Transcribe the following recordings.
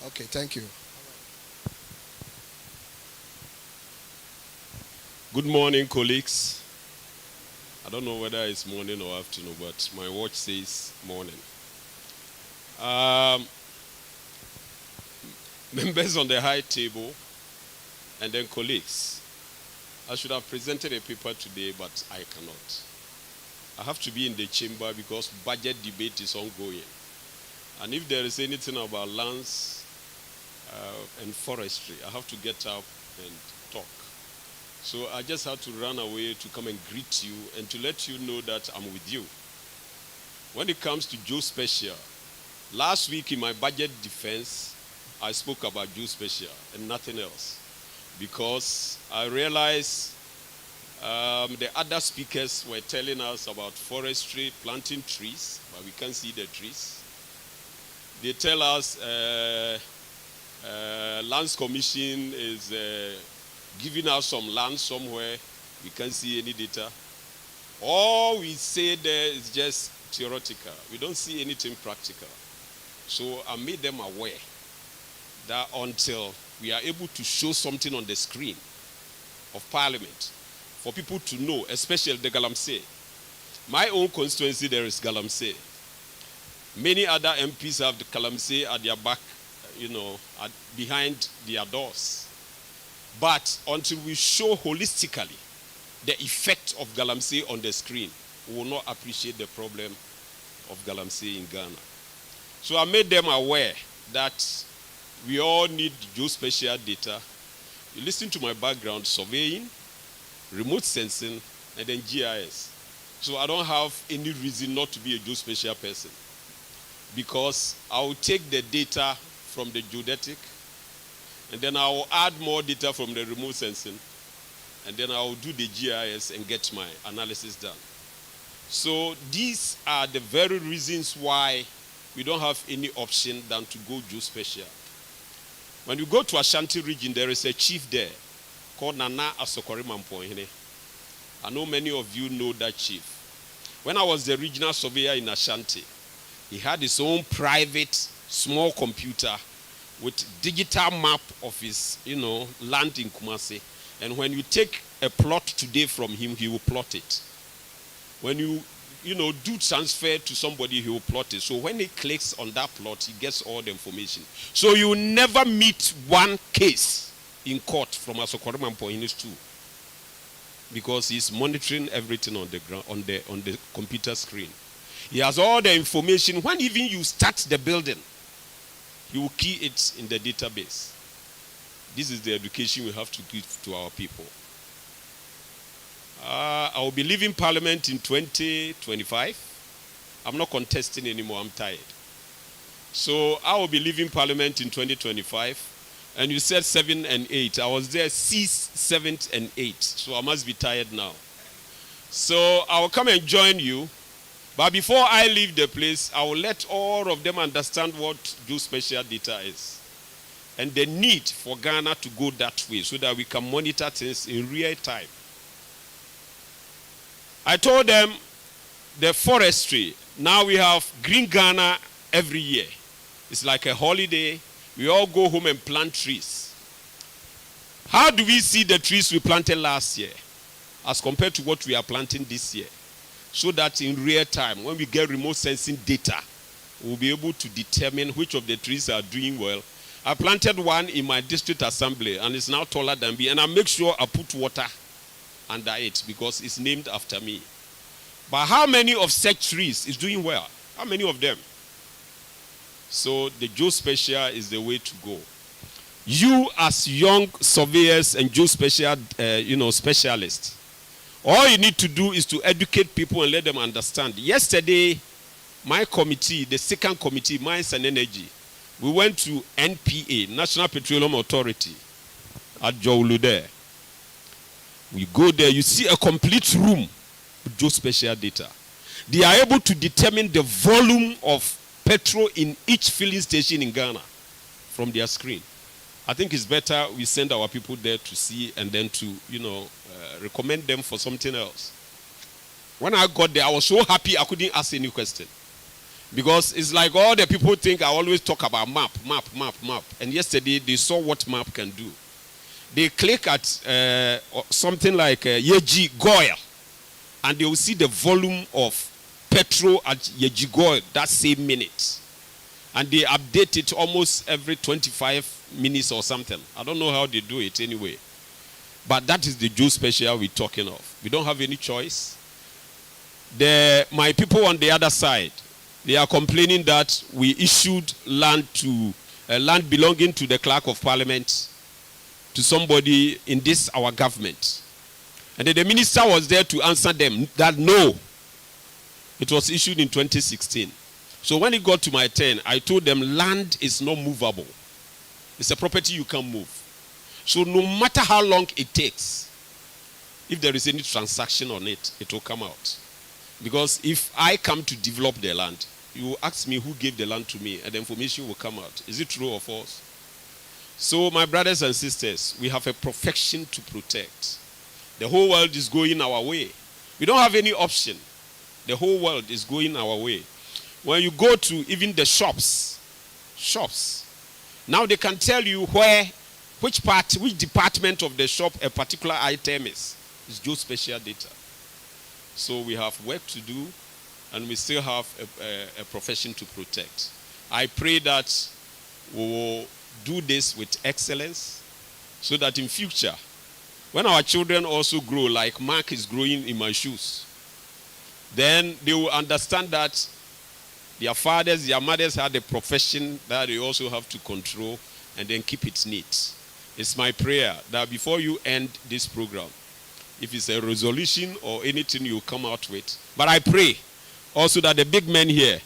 Okay, thank you. Good morning, colleagues. I don't know whether it's morning or afternoon, but my watch says morning. Um, Members on the high table, and then colleagues. I should have presented a paper today, but I cannot. I have to be in the chamber because budget debate is ongoing. And if there is anything about lands and forestry, I have to get up and talk. So I just had to run away to come and greet you and to let you know that I'm with you. When it comes to Geospatial, last week in my budget defense, I spoke about Geospatial and nothing else. Because I realized the other speakers were telling us about forestry, planting trees, but we can't see the trees. They tell us Lands Commission is giving us some land somewhere. We can't see any data. All we say there is just theoretical. We don't see anything practical. So I made them aware that until we are able to show something on the screen of Parliament for people to know, especially the Galamsey. My own constituency, there is Galamsey. Many other MPs have the Galamsey at their back, behind their doors. But until we show holistically the effect of Galamsey on the screen, we will not appreciate the problem of Galamsey in Ghana. So I made them aware that we all need geospatial data. You listen to my background: surveying, remote sensing, and then GIS. So I don't have any reason not to be a geospatial person, because I will take the data from the geodetic, and then I will add more data from the remote sensing, and then I will do the GIS and get my analysis done. So these are the very reasons why we don't have any option than to go geospatial. When you go to Ashanti region, there is a chief there called Nana Asokori Mampohene. I know many of you know that chief. When I was the regional surveyor in Ashanti, he had his own private small computer with digital map of his, land in Kumasi. And when you take a plot today from him, he will plot it. When you, do transfer to somebody, he will plot it. So when he clicks on that plot, he gets all the information. So you never meet one case in court from Asokori Mampohine's too, because he's monitoring everything on the ground, on the computer screen. He has all the information. When even you start the building, he will key it in the database. This is the education we have to give to our people. I will be leaving Parliament in 2025. I'm not contesting anymore. I'm tired. So I will be leaving Parliament in 2025. And you said 7 and 8. I was there 6, 7, and 8. So I must be tired now. So I will come and join you. But before I leave the place, I will let all of them understand what geospatial data is, and the need for Ghana to go that way so that we can monitor things in real time. I told them the forestry, now we have Green Ghana every year. It's like a holiday. We all go home and plant trees. How do we see the trees we planted last year as compared to what we are planting this year? So that in real time, when we get remote sensing data, we'll be able to determine which of the trees are doing well. I planted one in my district assembly, and it's now taller than me, and I make sure I put water under it because it's named after me. But how many of such trees is doing well? How many of them? So the geospatial is the way to go. You as young surveyors and geospatial, specialists, all you need to do is to educate people and let them understand. Yesterday, my committee, the second committee, Mines and Energy, we went to NPA, National Petroleum Authority, at Jowlu there. We go there, you see a complete room with geospatial data. They are able to determine the volume of petrol in each filling station in Ghana from their screen. I think it's better we send our people there to see and then to, recommend them for something else. When I got there, I was so happy I couldn't ask any question. Because it's like all the people think I always talk about map. And yesterday they saw what map can do. They click at something like Yeji Goil, and they will see the volume of petrol at Yeji Goil that same minute. And they update it almost every 25 minutes or something. I don't know how they do it anyway. But that is the Geospatial we're talking of. We don't have any choice. My people on the other side, they are complaining that we issued land belonging to the clerk of parliament to somebody in this our government. And then the minister was there to answer them that no, it was issued in 2016. So when it got to my turn, I told them land is not movable. It's a property you can't move. So no matter how long it takes, if there is any transaction on it, it will come out. Because if I come to develop the land, you will ask me who gave the land to me, and the information will come out. Is it true or false? So my brothers and sisters, we have a profession to protect. The whole world is going our way. We don't have any option. The whole world is going our way. When you go to even the shops, now they can tell you which department of the shop a particular item is. It's Geospatial data. So we have work to do, and we still have a profession to protect. I pray that we will do this with excellence, so that in future, when our children also grow, like Mark is growing in my shoes, then they will understand that their fathers, their mothers had a profession that they also have to control and then keep it neat. It's my prayer that before you end this program, if it's a resolution or anything you come out with, but I pray also that the big men here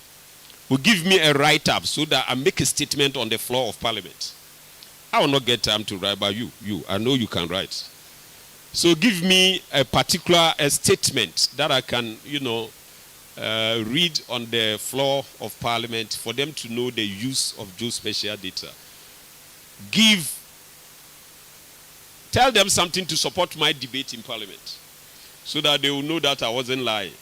will give me a write-up so that I make a statement on the floor of parliament. I will not get time to write, but I know you can write. So give me a particular statement that I can, read on the floor of parliament for them to know the use of Geospatial data. Tell them something to support my debate in parliament so that they will know that I wasn't lying.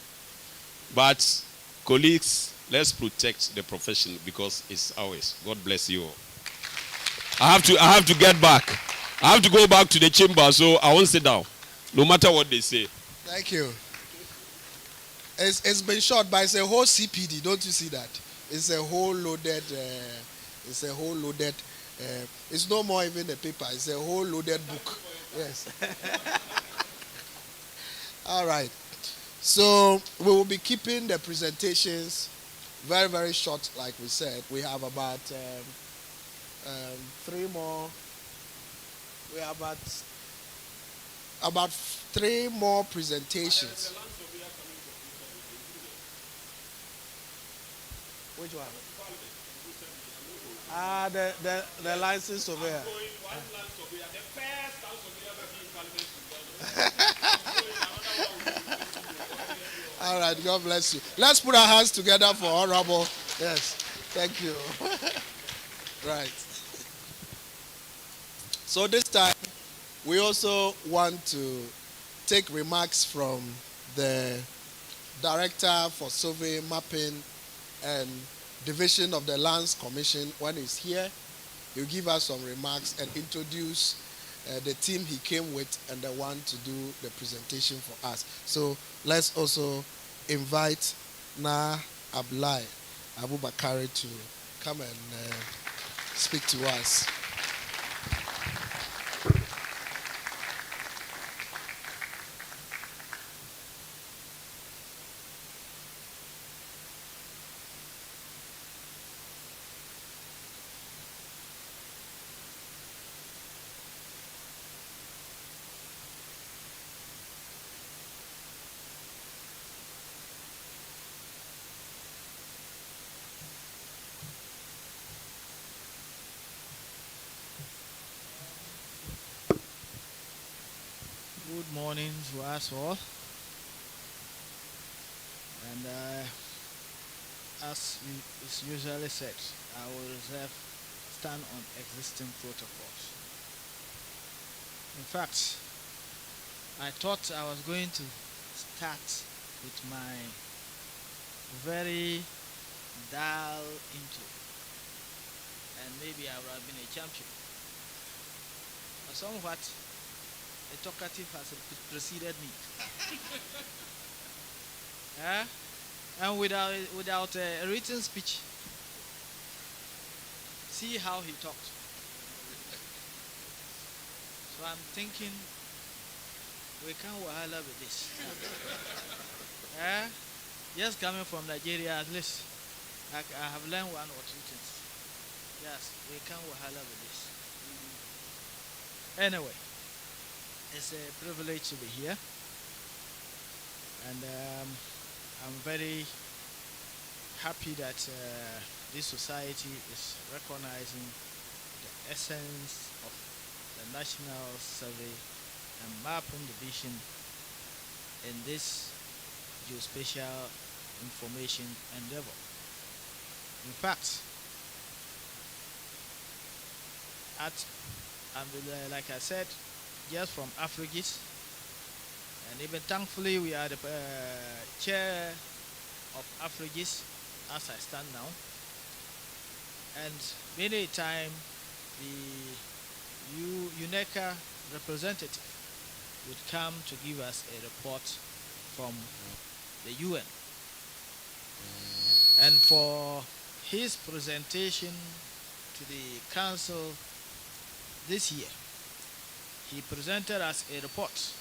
But colleagues, let's protect the profession because it's ours. God bless you all. I have to get back. I have to go back to the chamber, so I won't sit down, no matter what they say. Thank you. It's been short, but it's a whole CPD. Don't you see that? It's a whole loaded. It's no more even a paper. It's a whole loaded book. Yes. All right. So we will be keeping the presentations very, very short, like we said. We have about 3 more. We have about 3 more presentations. Which one? The license surveyor. All right, God bless you. Let's put our hands together for Honorable. Yes, thank you. Right. So this time, we also want to take remarks from the Director for Survey, Mapping, and Division of the Lands Commission. When he's here, he'll give us some remarks and introduce the team he came with and the one to do the presentation for us. So let's also invite Na Ablai Abubakari to come and speak to us. Good morning to us all. And as is usually said, I will stand on existing protocols. In fact, I thought I was going to start with my very dial into, and maybe I would have been a champion. But somewhat, a talkative has preceded me. Eh? And without a written speech, see how he talked. So I'm thinking we can't wahala with this. Eh? Just coming from Nigeria, at least I have learned one or two things. Yes, we can't wahala with this. Anyway, it's a privilege to be here, and I'm very happy that this society is recognizing the essence of the National Survey and Mapping Division in this geospatial information endeavor. In fact, like I said, just from Afrigis, and even thankfully we are the chair of Afrigis as I stand now. And many a time the UNECA representative would come to give us a report from the UN. And for his presentation to the council this year, he presented us a report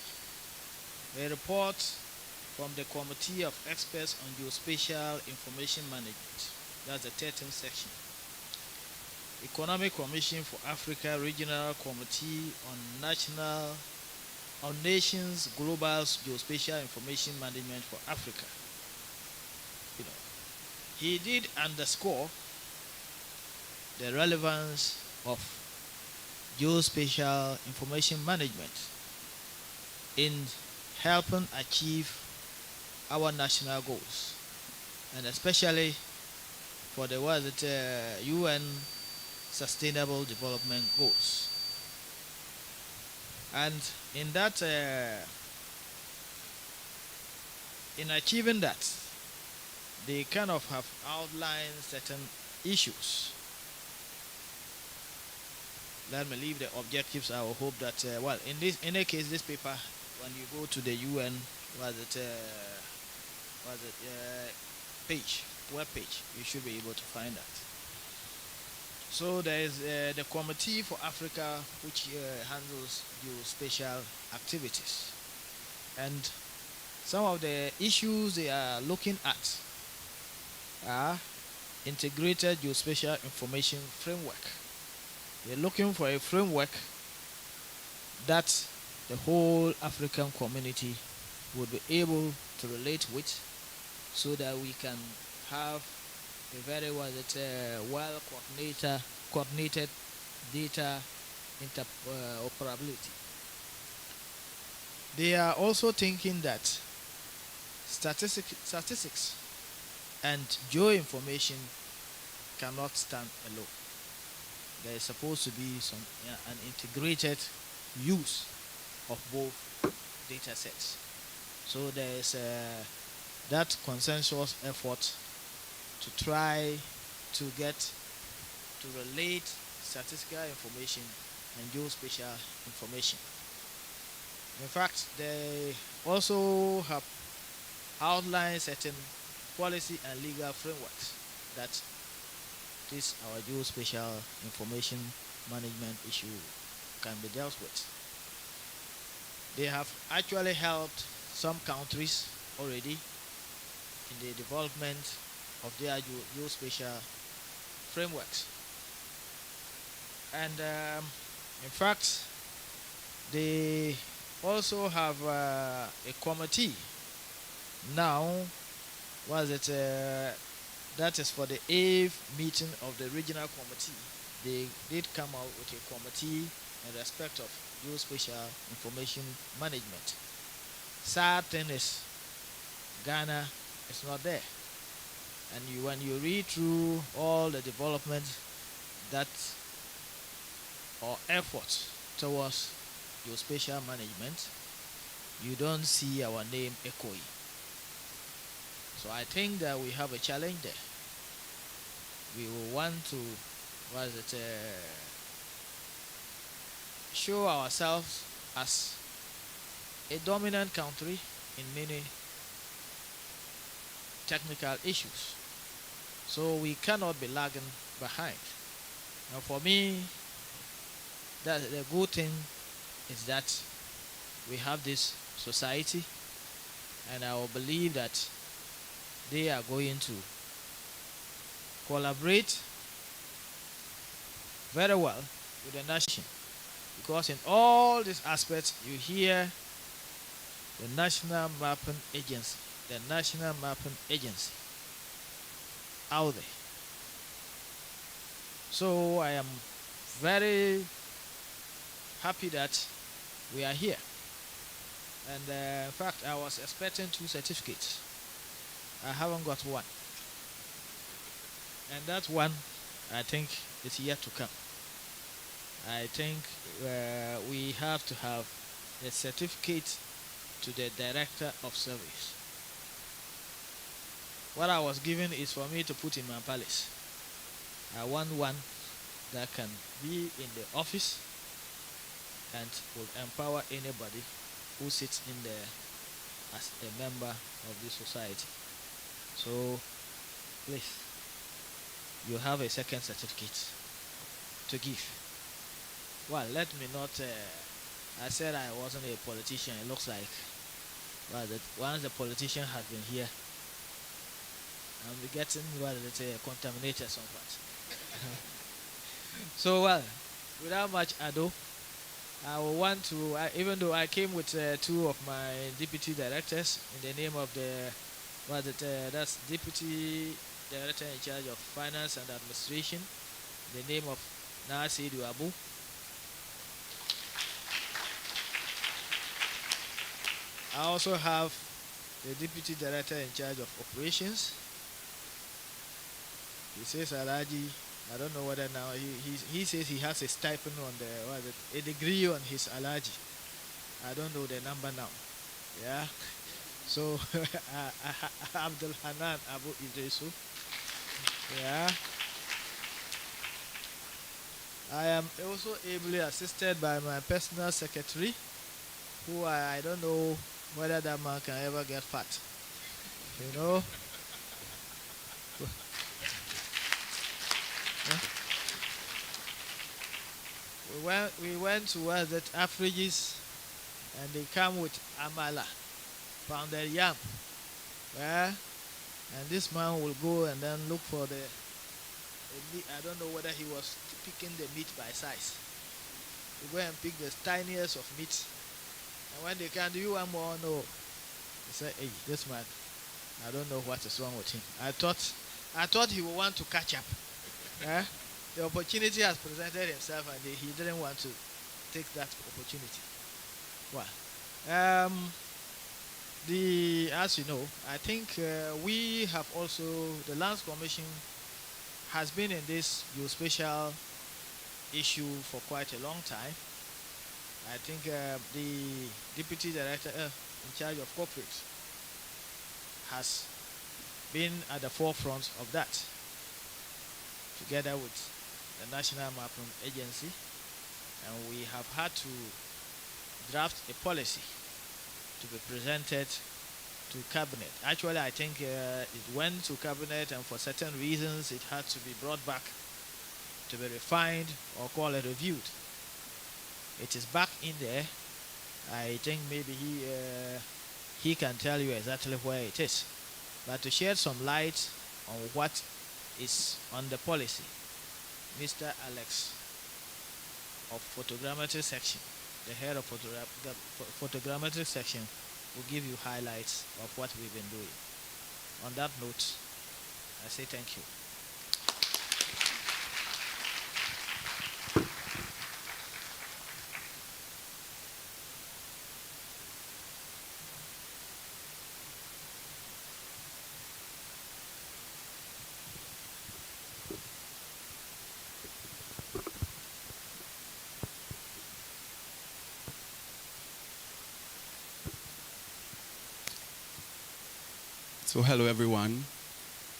from the Committee of Experts on Geospatial Information Management. That's the 13th section. Economic Commission for Africa Regional Committee on Nations Global Geospatial Information Management for Africa. You know, he did underscore the relevance of geospatial information management in helping achieve our national goals, and especially for the UN Sustainable Development Goals. And in that, in achieving that, they kind of have outlined certain issues. Let me leave the objectives. I will hope that well, in any case, this paper, when you go to the UN, web page, you should be able to find that. So there is the Committee for Africa, which handles geospatial activities, and some of the issues they are looking at are integrated geospatial information framework. They're looking for a framework that the whole African community would be able to relate with, so that we can have a very well coordinated data interoperability. They are also thinking that statistics and geoinformation cannot stand alone. There is supposed to be an integrated use of both data sets. So there is that consensus effort to try to get to relate statistical information and geospatial information. In fact, they also have outlined certain policy and legal frameworks that this our geospatial information management issue can be dealt with. They have actually helped some countries already in the development of their geospatial frameworks. And in fact, they also have a committee now. That is for the 8th meeting of the regional committee. They did come out with a committee in respect of geospatial information management. Sad thing is, Ghana is not there. And when you read through all the development that or efforts towards geospatial management, you don't see our name echoing. So I think that we have a challenge there. we will want to was it show ourselves as a dominant country in many technical issues. So we cannot be lagging behind. Now for me, that the good thing is that we have this society, and I will believe that they are going to collaborate very well with the nation, because in all these aspects you hear the national mapping agency, the national mapping agency out there. So I am very happy that we are here. And in fact, I was expecting 2 certificates. I haven't got one. And that one, I think, is yet to come. I think we have to have a certificate to the director of service. What I was given is for me to put in my palace. I want one that can be in the office and will empower anybody who sits in there as a member of this society. So please, you have a second certificate to give. Well, let me not I said I wasn't a politician. It looks like, well, that once the politician has been here, I'm getting, well, let's say, contaminated somewhat. So, well, without much ado, I will want to, even though I came with 2 of my deputy directors in the name of the, well, that's deputy director in charge of finance and administration, the name of Nasidu Abu. I also have the deputy director in charge of operations. He says Alaji, I don't know whether now he says he has a stipend on the a degree on his Alaji. I don't know the number now. Yeah. So Abdul Hanan Abu Idrisu. Yeah. I am also ably assisted by my personal secretary, who I don't know whether that man can ever get fat. You know? We went to the Afridis, and they come with amala, pounded yam. Yeah? And this man will go and then look for the meat. I don't know whether he was picking the meat by size. He go and pick the tiniest of meat. And when they can, do you want more? No. He said, hey, this man, I don't know what is wrong with him. I thought he would want to catch up. Yeah? The opportunity has presented himself, and he didn't want to take that opportunity. Well, as you know, I think we have also, the Lands Commission has been in this geospatial issue for quite a long time. I think the deputy director in charge of corporate has been at the forefront of that, together with the National Mapping Agency, and we have had to draft a policy to be presented to cabinet. Actually, I think it went to cabinet, and for certain reasons it had to be brought back to be refined or call it reviewed. It is back in there. I think maybe he can tell you exactly where it is. But to shed some light on what is on the policy, Mr. Alex of photogrammetry section, the head of photogrammetry section, will give you highlights of what we've been doing. On that note, I say thank you. So hello everyone.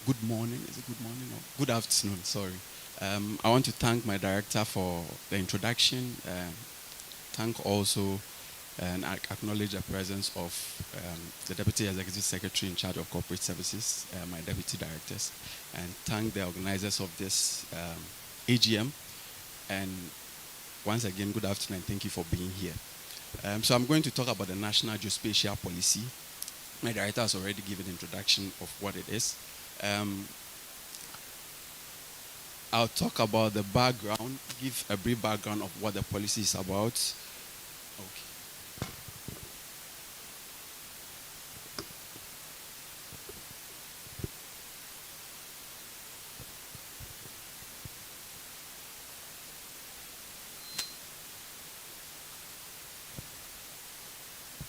good morning. Is it good morning or good afternoon? Sorry. I want to thank my director for the introduction. Thank also and I acknowledge the presence of the Deputy Executive Secretary in charge of Corporate Services, my Deputy Directors, and thank the organizers of this AGM. And once again, good afternoon and thank you for being here. So I'm going to talk about the National Geospatial Policy. My director has already given an introduction of what it is. I'll talk about the background, give a brief background of what the policy is about. Okay.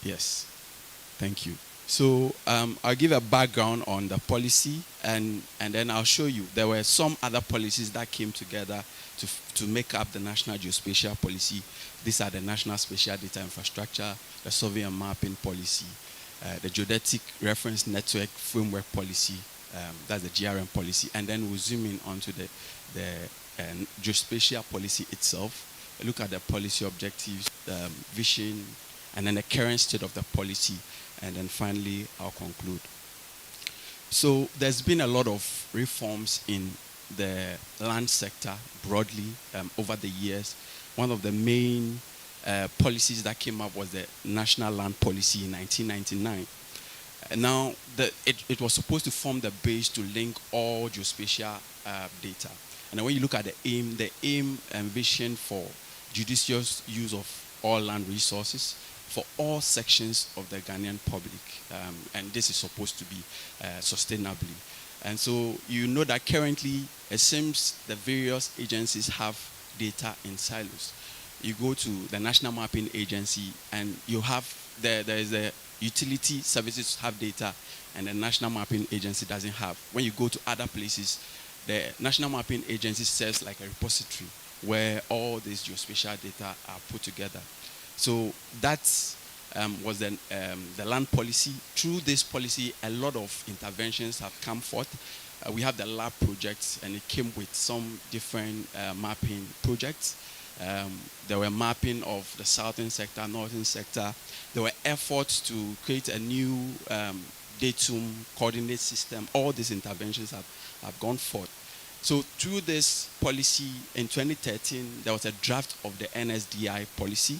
Yes, thank you. So I'll give a background on the policy, and then I'll show you there were some other policies that came together to make up the National Geospatial Policy. These are the National Spatial Data Infrastructure, the Survey and Mapping Policy, the Geodetic Reference Network Framework Policy, that's the GRM policy, and then we'll zoom in onto the Geospatial Policy itself, look at the policy objectives, vision, and then the current state of the policy, and then finally I'll conclude. So there's been a lot of reforms in the land sector broadly over the years. One of the main policies that came up was the National Land Policy in 1999. Now, it was supposed to form the base to link all geospatial data. And when you look at the aim and vision for judicious use of all land resources for all sections of the Ghanaian public, and this is supposed to be sustainably. And so you know that currently it seems the various agencies have data in silos. You go to the National Mapping Agency and you have, there is a utility services have data and the National Mapping Agency doesn't have. When you go to other places, the National Mapping Agency serves like a repository where all these geospatial data are put together. So that was the land policy. Through this policy, a lot of interventions have come forth. We have the lab projects, and it came with some different mapping projects. There were mapping of the southern sector, northern sector. There were efforts to create a new datum coordinate system. All these interventions have gone forth. So through this policy in 2013, there was a draft of the NSDI policy.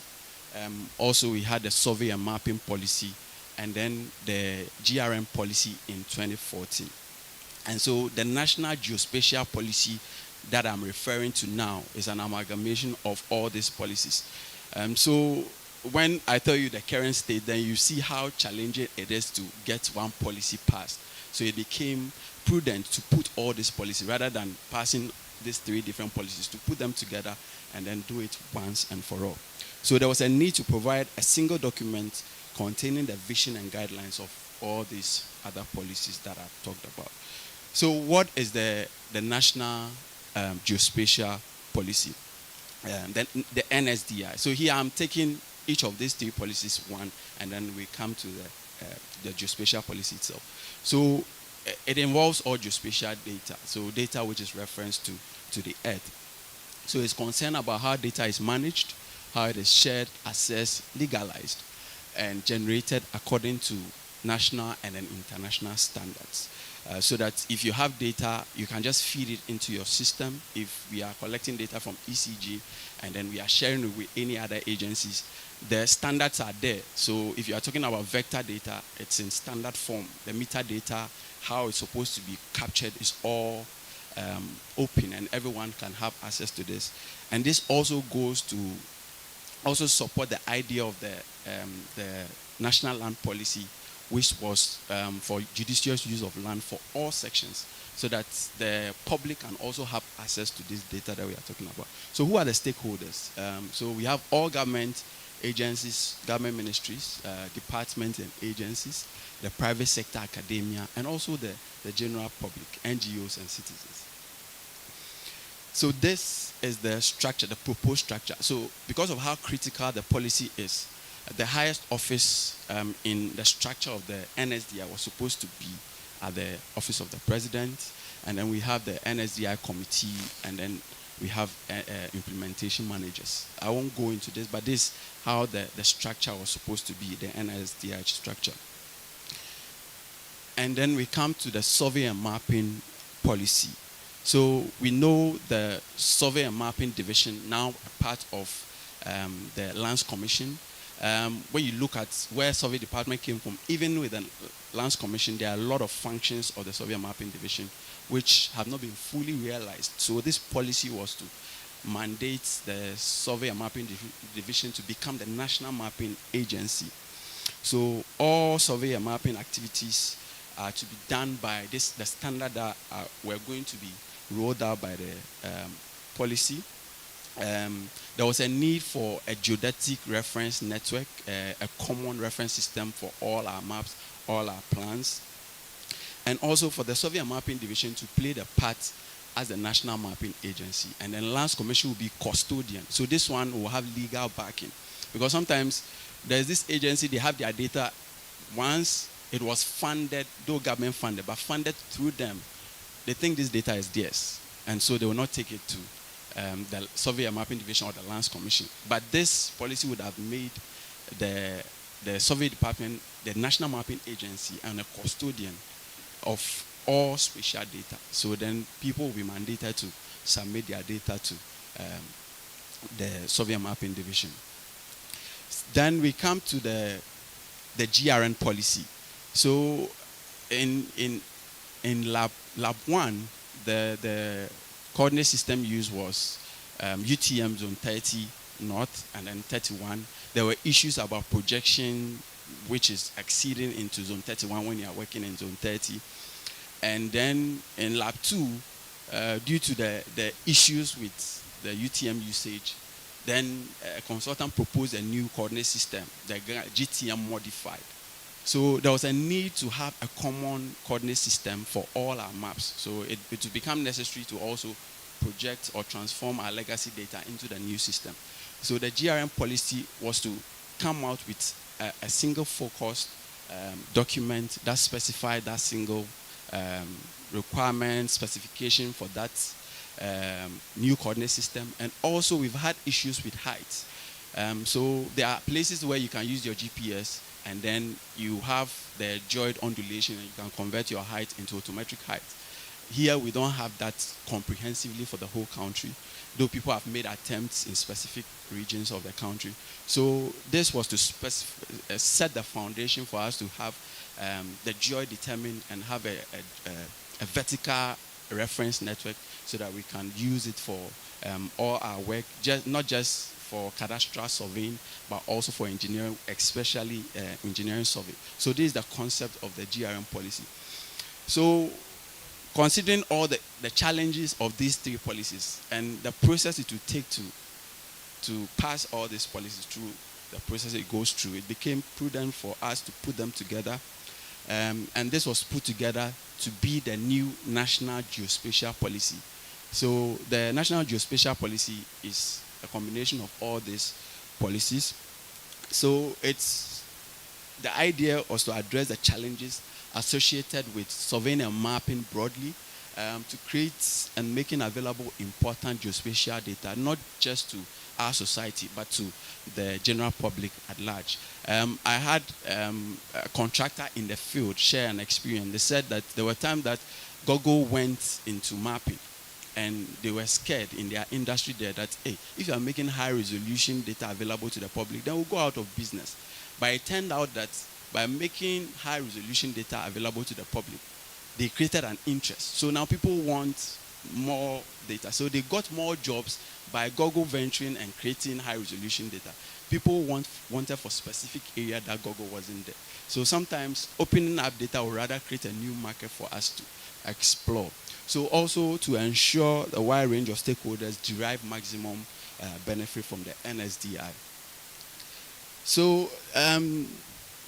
Also, we had the survey and mapping policy, and then the GRM policy in 2014. And so the National Geospatial Policy that I'm referring to now is an amalgamation of all these policies. So when I tell you the current state, then you see how challenging it is to get one policy passed. So it became prudent to put all these policies, rather than passing these three different policies, to put them together and then do it once and for all. So there was a need to provide a single document containing the vision and guidelines of all these other policies that I've talked about. So what is the National Geospatial Policy? Then the NSDI. So here I'm taking each of these three policies one, and then we come to the geospatial policy itself. So it involves all geospatial data. So data which is referenced to the earth. So it's concerned about how data is managed, how it is shared, assessed, legalized, and generated according to national and then international standards. So that if you have data, you can just feed it into your system. If we are collecting data from ECG and then we are sharing it with any other agencies, the standards are there. So if you are talking about vector data, it's in standard form. The metadata, how it's supposed to be captured, is all open, and everyone can have access to this. And this also goes to also support the idea of the National Land Policy, which was for judicious use of land for all sections, so that the public can also have access to this data that we are talking about. So who are the stakeholders? So we have all government agencies, government ministries, departments and agencies, the private sector, academia, and also the general public, NGOs and citizens. So this is the structure, the proposed structure. So because of how critical the policy is, the highest office in the structure of the NSDI was supposed to be at the Office of the President, and then we have the NSDI committee, and then we have implementation managers. I won't go into this, but this is how the structure was supposed to be, the NSDI structure. And then we come to the survey and mapping policy. So we know the survey and mapping division, now a part of the Lands Commission. When you look at where survey department came from, even with the Lands Commission, there are a lot of functions of the survey and mapping division which have not been fully realized. So this policy was to mandate the survey and mapping division to become the national mapping agency. So all survey and mapping activities are to be done by the standard that were going to be rolled out by the policy. There was a need for a geodetic reference network, a common reference system for all our maps, all our plans, and also for the survey and mapping division to play the part as the national mapping agency. And then Lands Commission will be custodian. So this one will have legal backing, because sometimes there's this agency, they have their data once it was funded, though government funded, but funded through them. They think this data is theirs, and so they will not take it to the survey and mapping division or the Lands Commission. But this policy would have made the survey department the national mapping agency and a custodian of all spatial data. So then people will be mandated to submit their data to the survey and mapping division. Then we come to the GRN policy. So in lab 1, the coordinate system used was UTM zone 30 north and then 31. There were issues about projection, which is exceeding into zone 31 when you are working in zone 30. And then in lab 2, due to the issues with the UTM usage, then a consultant proposed a new coordinate system, the GTM modified. So there was a need to have a common coordinate system for all our maps. So it would become necessary to also project or transform our legacy data into the new system. So the GRM policy was to come out with a single focused document that specified that single requirement, specification for that new coordinate system. And also we've had issues with height. So there are places where you can use your GPS and then you have the geoid undulation and you can convert your height into autometric height. Here we don't have that comprehensively for the whole country, though people have made attempts in specific regions of the country. So this was to set the foundation for us to have the geoid determined and have a vertical reference network so that we can use it for all our work, not just for cadastral surveying, but also for engineering, especially engineering survey. So this is the concept of the GRM policy. So considering all the challenges of these three policies and the process it will take to pass all these policies through, the process it goes through, it became prudent for us to put them together. And this was put together to be the new national geospatial policy. So the national geospatial policy is a combination of all these policies. So the idea was to address the challenges associated with surveying and mapping broadly, to create and making available important geospatial data, not just to our society, but to the general public at large. I had a contractor in the field share an experience. They said that there were times that Google went into mapping and they were scared in their industry there that, hey, if you are making high resolution data available to the public, then we'll go out of business. But it turned out that by making high resolution data available to the public, they created an interest. So now people want more data. So they got more jobs by Google venturing and creating high resolution data. People wanted for specific area that Google wasn't there. So sometimes opening up data will rather create a new market for us to explore. So also to ensure the wide range of stakeholders derive maximum benefit from the NSDI. So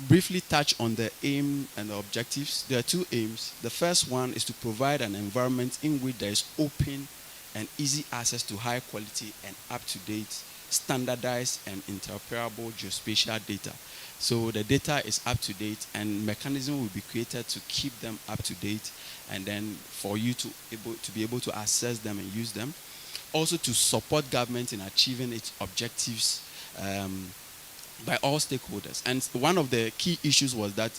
briefly touch on the aim and the objectives. There are two aims. The first one is to provide an environment in which there is open and easy access to high quality and up-to-date standardized and interoperable geospatial data. So the data is up to date, and mechanism will be created to keep them up to date, and then for you to be able to access them and use them. Also to support government in achieving its objectives by all stakeholders. And one of the key issues was that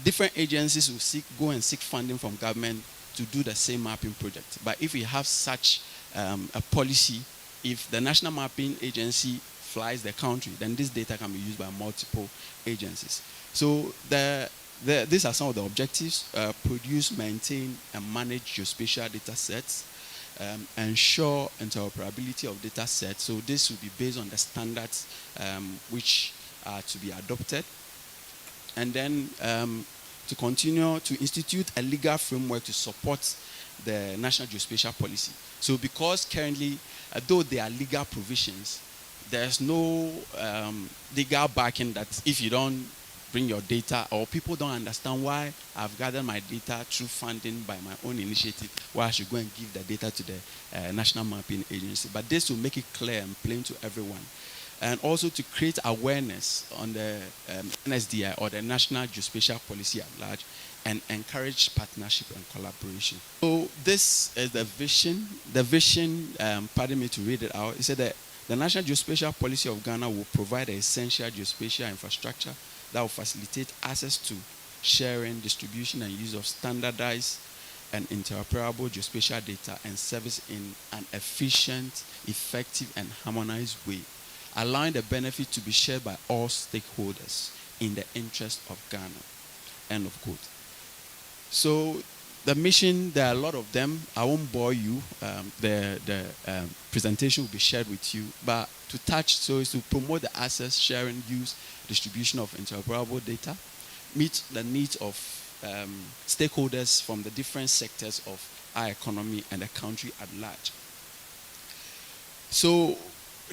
different agencies will go and seek funding from government to do the same mapping project. But if we have such a policy, if the National Mapping Agency flies the country, then this data can be used by multiple agencies. So these are some of the objectives: produce, maintain, and manage geospatial data sets. Ensure interoperability of data sets. So this will be based on the standards which are to be adopted. And then to continue to institute a legal framework to support the National Geospatial Policy. So because currently, though there are legal provisions, there's no legal backing that if you don't bring your data, or people don't understand why I've gathered my data through funding by my own initiative, why I should go and give the data to the National Mapping Agency. But this will make it clear and plain to everyone. And also to create awareness on the NSDI, or the National Geospatial Policy at large, and encourage partnership and collaboration. So this is the vision. The vision, pardon me to read it out, it said that the National Geospatial Policy of Ghana will provide the essential geospatial infrastructure that will facilitate access to, sharing, distribution, and use of standardized and interoperable geospatial data and service in an efficient, effective, and harmonized way, allowing the benefit to be shared by all stakeholders in the interest of Ghana. End of quote. So the mission, there are a lot of them. I won't bore you. The presentation will be shared with you. But to touch, so is to promote the access, sharing, use, distribution of interoperable data, meet the needs of stakeholders from the different sectors of our economy and the country at large. So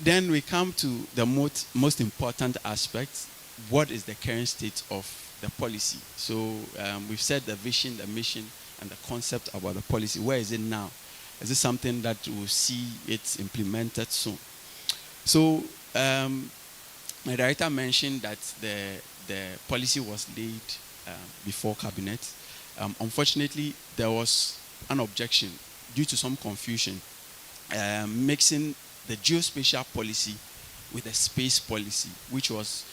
then we come to the most important aspect. What is the current state of the policy? So we've said the vision, the mission, and the concept about the policy. Where is it now? Is it something that we'll see it implemented soon? So my director mentioned that the policy was laid before cabinet. Unfortunately, there was an objection due to some confusion, mixing the geospatial policy with the space policy, which was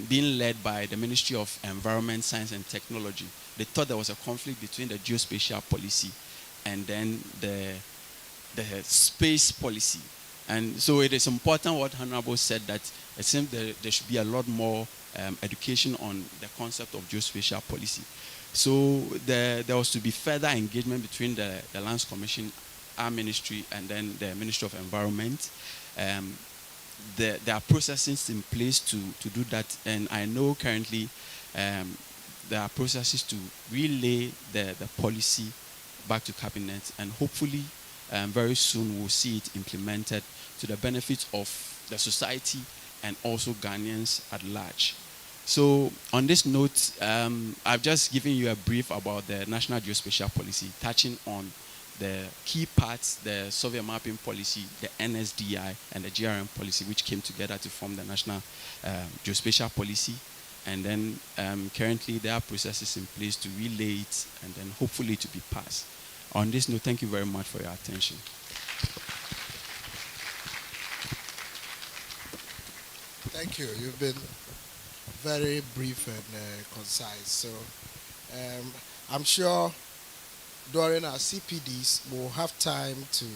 being led by the Ministry of Environment, Science and Technology. They thought there was a conflict between the geospatial policy and then the space policy. And so it is important what Honorable said, that it seems there should be a lot more education on the concept of geospatial policy. So there was to be further engagement between the Lands Commission, our ministry, and then the Ministry of Environment. There are processes in place to do that, and I know currently there are processes to relay the policy back to cabinet, and hopefully very soon we'll see it implemented to the benefit of the society and also Ghanaians at large. So on this note, I've just given you a brief about the National Geospatial Policy, touching on the key parts: the survey mapping policy, the NSDI, and the GRM policy, which came together to form the National Geospatial Policy. And then currently there are processes in place to relay it and then hopefully to be passed. On this note, thank you very much for your attention. Thank you. You've been very brief and concise. So I'm sure during our CPDs we'll have time to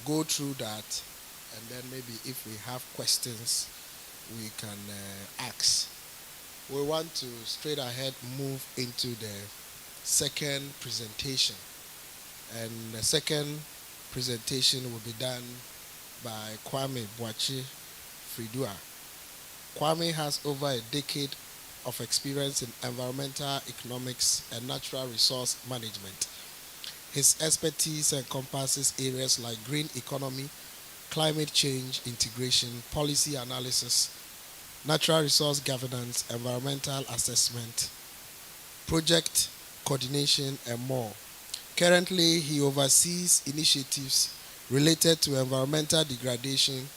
go through that, and then maybe if we have questions we can ask. We want to straight ahead move into the second presentation, and the second presentation will be done by Kwame Boachi Fridua. Kwame has over a decade of experience in environmental economics and natural resource management. His expertise encompasses areas like green economy, climate change integration, policy analysis, natural resource governance, environmental assessment, project coordination, and more. Currently, he oversees initiatives related to environmental degradation,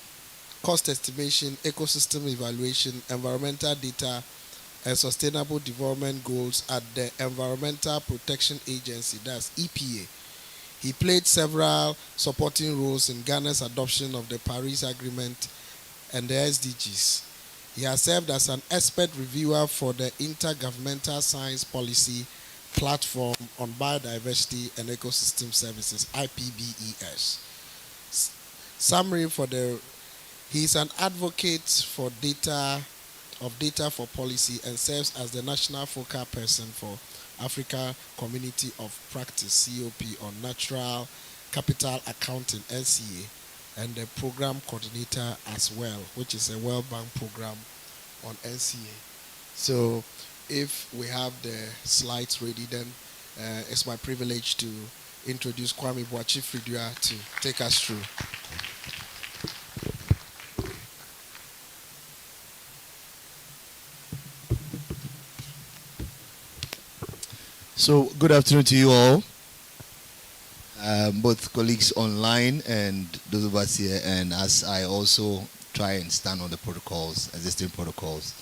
cost estimation, ecosystem evaluation, environmental data, and sustainable development goals at the Environmental Protection Agency, that's EPA. He played several supporting roles in Ghana's adoption of the Paris Agreement and the SDGs. He has served as an expert reviewer for the Intergovernmental Science Policy Platform on Biodiversity and Ecosystem Services, IPBES. Summary for the he is an advocate for data for policy and serves as the national focal person for Africa Community of Practice (COP) on Natural Capital Accounting (NCA) and the program coordinator as well, which is a World Bank program on NCA. So, if we have the slides ready, then it's my privilege to introduce Kwame Boachi Fridua to take us through. So, good afternoon to you all, both colleagues online and those of us here, and as I also try and stand on the protocols, existing protocols.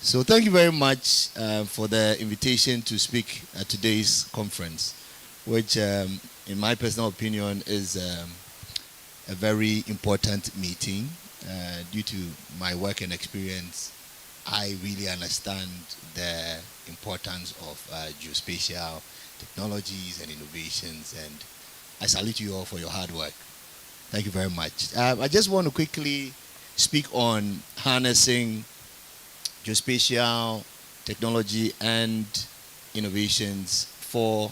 So, thank you very much for the invitation to speak at today's conference, which, in my personal opinion, is a very important meeting. Due to my work and experience, I really understand the importance of geospatial technologies and innovations, and I salute you all for your hard work. Thank you very much. I just want to quickly speak on harnessing geospatial technology and innovations for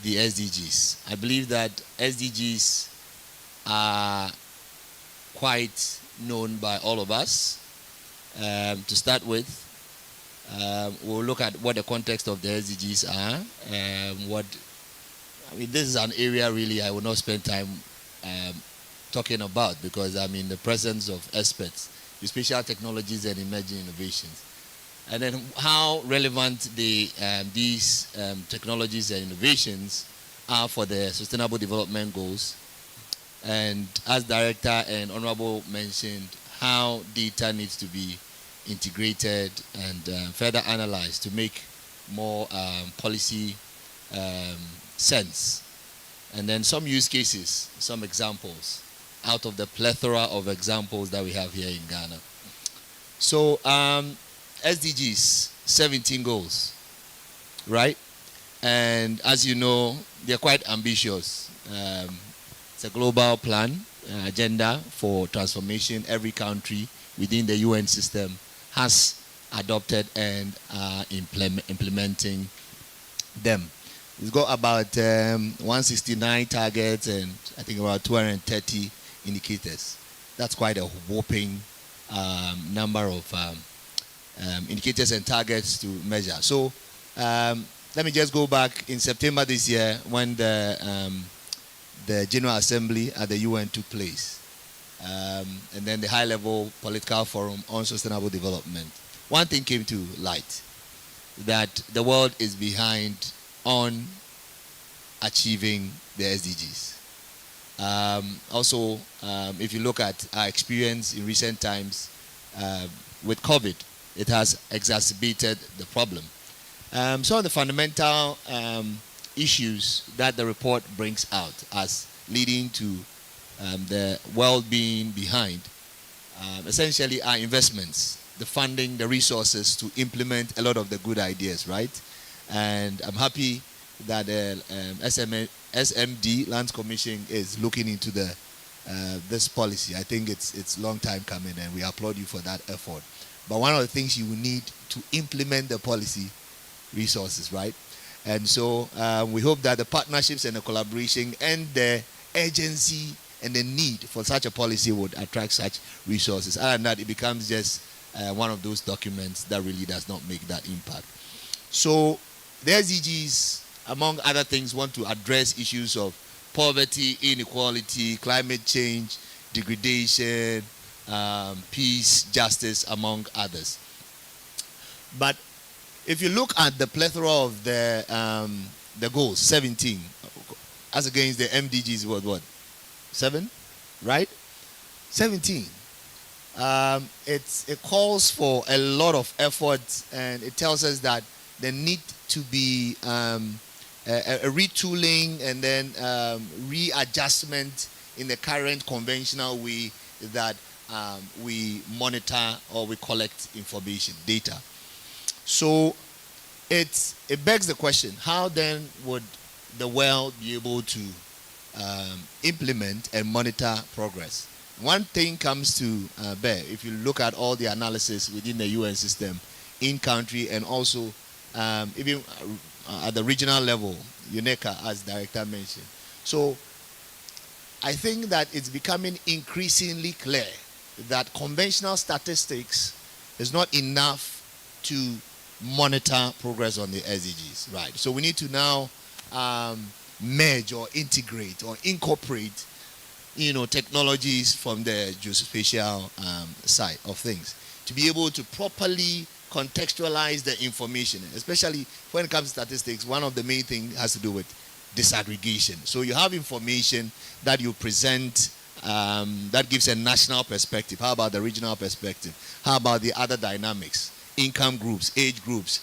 the SDGs. I believe that SDGs are quite known by all of us. To start with, we'll look at what the context of the SDGs are. This is an area really I will not spend time talking about, because I'm in the presence of experts, special technologies and emerging innovations. And then how relevant these technologies and innovations are for the Sustainable Development Goals. And as Director and Honorable mentioned, how data needs to be integrated and further analyzed to make more policy sense. And then some use cases, some examples out of the plethora of examples that we have here in Ghana. So SDGs, 17 goals, right? And as you know, they're quite ambitious. It's a global plan, agenda for transformation. Every country within the UN system has adopted and are implementing them. It's got about 169 targets and I think about 230 indicators. That's quite a whopping number of indicators and targets to measure. So let me just go back in September this year when the General Assembly at the UN took place. And then the high-level political forum on sustainable development. One thing came to light, that the world is behind on achieving the SDGs. Also, if you look at our experience in recent times with COVID, it has exacerbated the problem. Some of the fundamental issues that the report brings out as leading to the world being behind essentially are investments, the funding, the resources to implement a lot of the good ideas, right? And I'm happy that the SMD, Lands Commission, is looking into this policy. I think it's long time coming, and we applaud you for that effort. But one of the things you will need to implement the policy, resources, right? And so we hope that the partnerships and the collaboration and the urgency and the need for such a policy would attract such resources. Other than that, it becomes just one of those documents that really does not make that impact. So the SDGs, among other things, want to address issues of poverty, inequality, climate change, degradation, peace, justice, among others. But if you look at the plethora of the goals, 17, as against the MDGs, what? 7, right? 17. it calls for a lot of effort, and it tells us that there need to be a retooling and then readjustment in the current conventional way that we monitor or we collect information, data. So it begs the question: how then would the world be able to implement and monitor progress? One thing comes to bear if you look at all the analysis within the UN system, in country, and also even at the regional level, UNECA, as director mentioned. So I think that it's becoming increasingly clear that conventional statistics is not enough to monitor progress on the SDGs, right? So we need to now merge or integrate or incorporate, technologies from the geospatial side of things to be able to properly contextualize the information, especially when it comes to statistics. One of the main things has to do with disaggregation. So you have information that you present that gives a national perspective. How about the regional perspective? How about the other dynamics, income groups, age groups,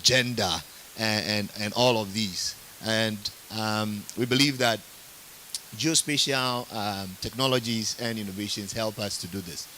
gender, and all of these? And we believe that geospatial technologies and innovations help us to do this.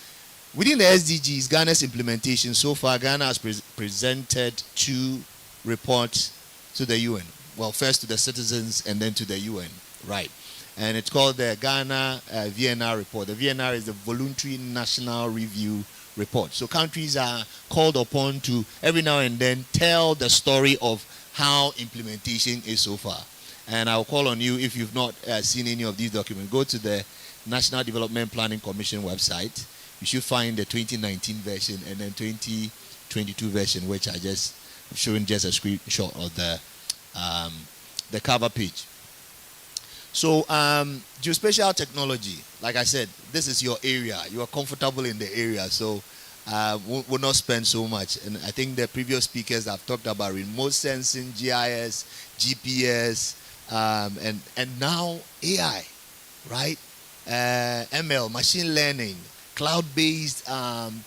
Within the SDGs, Ghana's implementation so far, Ghana has presented 2 reports to the UN. Well, first to the citizens and then to the UN, right? And it's called the Ghana VNR report. The VNR is the Voluntary National Review Report. So countries are called upon to every now and then tell the story of how implementation is so far. And I'll call on you, if you've not seen any of these documents, go to the National Development Planning Commission website. You should find the 2019 version and then 2022 version, which I'm showing just a screenshot of the cover page. So geospatial technology, like I said, this is your area. You are comfortable in the area, so we'll not spend so much. And I think the previous speakers have talked about remote sensing, GIS, GPS, and now AI, right? ML, machine learning, cloud-based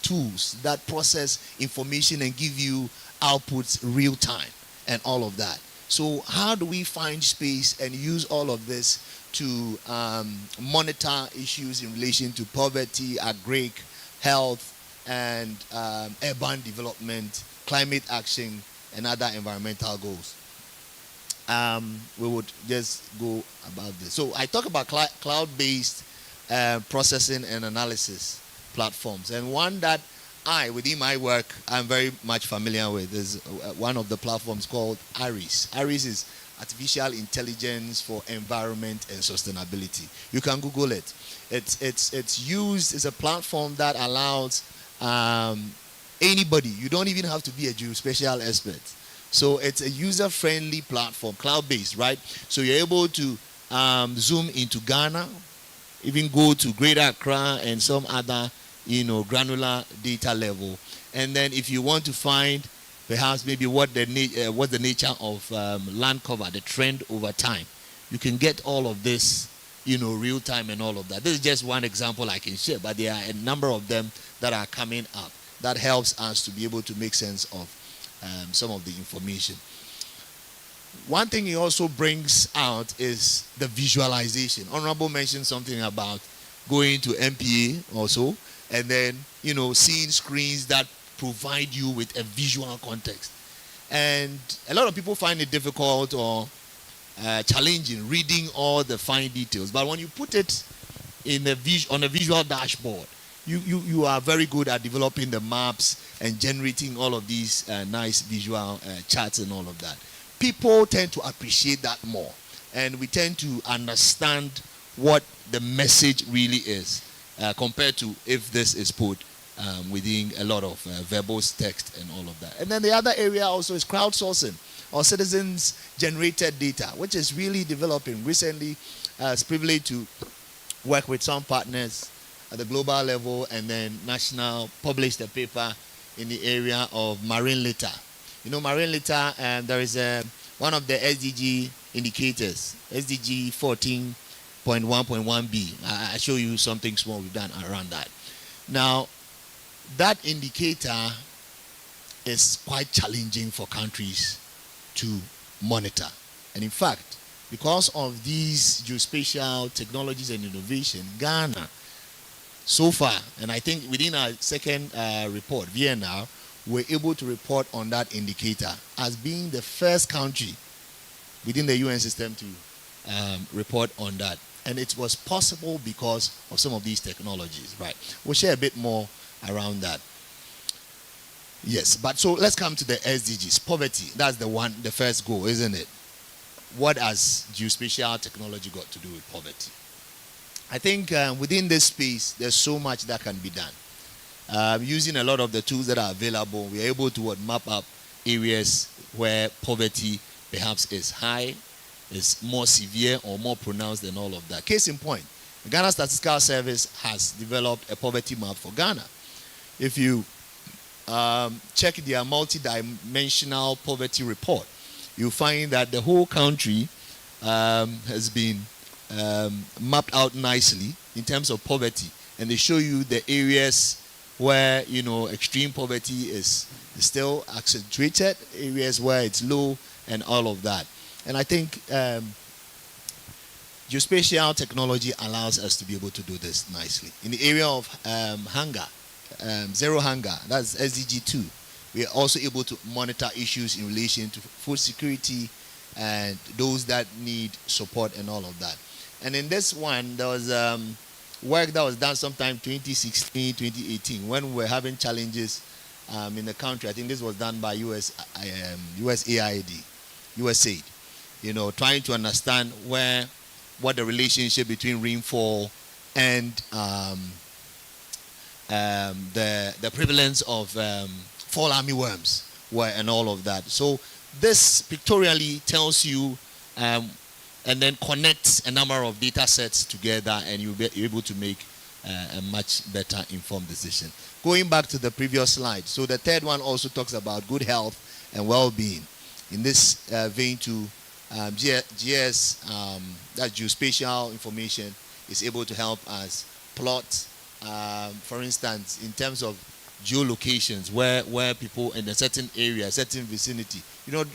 tools that process information and give you outputs real time and all of that. So how do we find space and use all of this to monitor issues in relation to poverty, agric, health, and urban development, climate action, and other environmental goals? We would just go about this. So I talk about cloud-based processing and analysis platforms, and one that within my work, I'm very much familiar with is one of the platforms called ARIS. ARIS is Artificial Intelligence for Environment and Sustainability. You can Google it. It's a platform that allows anybody. You don't even have to be a geospatial expert. So it's a user-friendly platform, cloud-based, right? So you're able to zoom into Ghana, even go to Greater Accra and some other, granular data level. And then if you want to find perhaps maybe what's the nature of land cover, the trend over time, you can get all of this, real time and all of that. This is just one example I can share, but there are a number of them that are coming up that helps us to be able to make sense of some of the information. One thing he also brings out is the visualization. Honorable mentioned something about going to MPA also, and then, seeing screens that provide you with a visual context. And a lot of people find it difficult or challenging reading all the fine details. But when you put it on a visual dashboard, you are very good at developing the maps and generating all of these nice visual charts and all of that. People tend to appreciate that more, and we tend to understand what the message really is compared to if this is put within a lot of verbose text and all of that. And then the other area also is crowdsourcing or citizens generated data, which is really developing. Recently, it's privileged to work with some partners at the global level, and then national published a paper in the area of marine litter. Marine litter, there is one of the SDG indicators, SDG 14.1.1b. I show you something small we've done around that. Now, that indicator is quite challenging for countries to monitor. And in fact, because of these geospatial technologies and innovation, Ghana, so far, and I think within our second report, VNR, we're able to report on that indicator as being the first country within the UN system to report on that. And it was possible because of some of these technologies, right? We'll share a bit more around that. Yes, but so let's come to the SDGs. Poverty, that's the first goal, isn't it? What has geospatial technology got to do with poverty? I think within this space, there's so much that can be done. Using a lot of the tools that are available, we are able to map up areas where poverty perhaps is high, is more severe or more pronounced than all of that. Case in point, the Ghana Statistical Service has developed a poverty map for Ghana. If you check their multi-dimensional poverty report, you find that the whole country has been mapped out nicely in terms of poverty, and they show you the areas where extreme poverty is still accentuated, areas where it's low, and all of that. And I think geospatial technology allows us to be able to do this nicely. In the area of hunger, zero hunger, that's SDG 2. We are also able to monitor issues in relation to food security and those that need support and all of that. And in this one, there was work that was done sometime 2016, 2018, when we were having challenges in the country. I think this was done by USAID, trying to understand what the relationship between rainfall and the prevalence of fall armyworms were and all of that. So this pictorially tells you and then connects a number of data sets together, and you'll be able to make a much better informed decision. Going back to the previous slide, so the third one also talks about good health and well-being. In this vein too, GS, that geospatial information, is able to help us plot, for instance, in terms of geolocations, where people in a certain area, certain vicinity.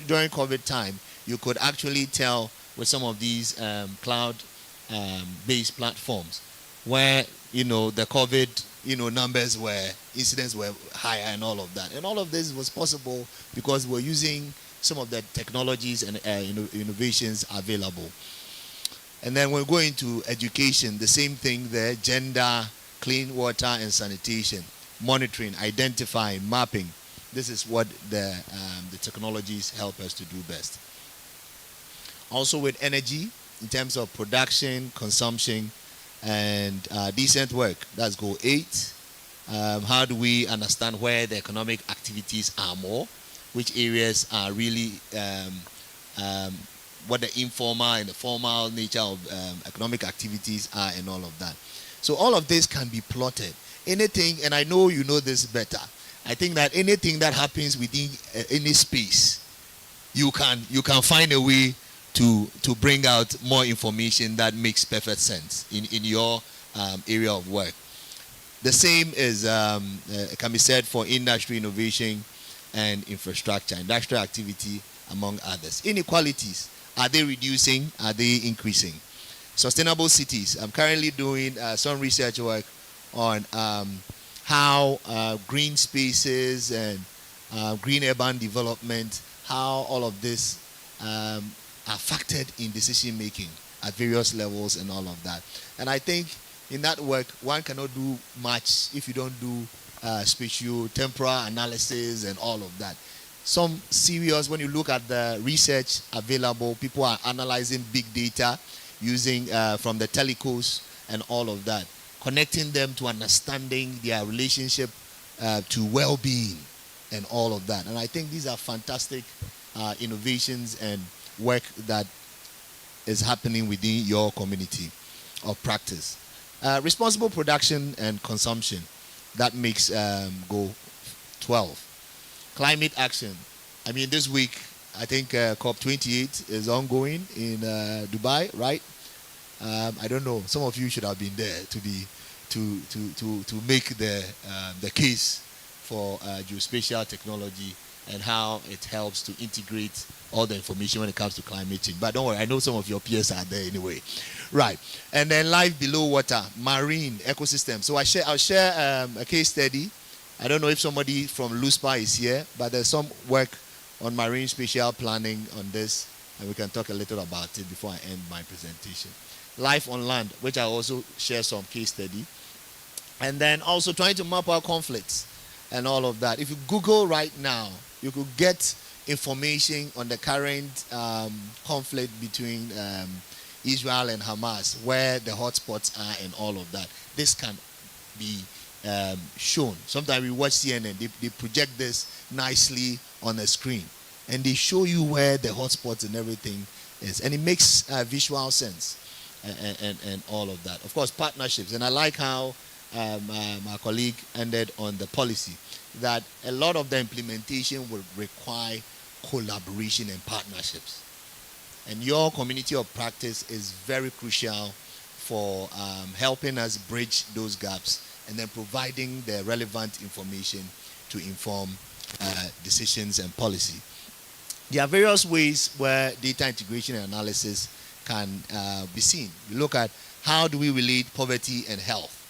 During COVID time, you could actually tell with some of these cloud-based platforms where the COVID numbers incidents were higher and all of that. And all of this was possible because we're using some of the technologies and innovations available. And then we're going to education, the same thing there: gender, clean water and sanitation, monitoring, identifying, mapping. This is what the technologies help us to do best. Also with energy, in terms of production, consumption, and decent work. That's goal 8. How do we understand where the economic activities are more? Which areas are really what the informal and the formal nature of economic activities are, and all of that. So all of this can be plotted. Anything, and I know you know this better, I think that anything that happens within any space, you can find a way to bring out more information that makes perfect sense in your area of work. The same is can be said for industry, innovation, and infrastructure, industrial activity, among others. Inequalities, are they reducing? Are they increasing? Sustainable cities. I'm currently doing some research work on how green spaces and green urban development, how all of this are factored in decision making at various levels and all of that. And I think in that work, one cannot do much if you don't do spatial temporal analysis and all of that. Some serious, when you look at the research available, people are analyzing big data using from the telecos and all of that, connecting them to understanding their relationship to well-being and all of that. And I think these are fantastic innovations and work that is happening within your community of practice. Responsible production and consumption, that makes goal 12. Climate action. I mean, this week, I think COP28 is ongoing in Dubai, right? I don't know. Some of you should have been there to to make the case for geospatial technology and how it helps to integrate all the information when it comes to climate change. But don't worry, I know some of your peers are there anyway. Right. And then life below water, marine ecosystem. So I'll share a case study. I don't know if somebody from LUSPA is here, but there's some work on marine spatial planning on this, and we can talk a little about it before I end my presentation. Life on land, which I also share some case study. And then also trying to map out conflicts and all of that. If you Google right now, you could get information on the current conflict between Israel and Hamas, where the hotspots are and all of that. This can be shown. Sometimes we watch CNN, they project this nicely on the screen, and they show you where the hotspots and everything is, and it makes visual sense and all of that. Of course, partnerships, and I like how my colleague ended on the policy, that a lot of the implementation will require collaboration and partnerships. And your community of practice is very crucial for helping us bridge those gaps and then providing the relevant information to inform decisions and policy. There are various ways where data integration and analysis can be seen. We look at how do we relate poverty and health.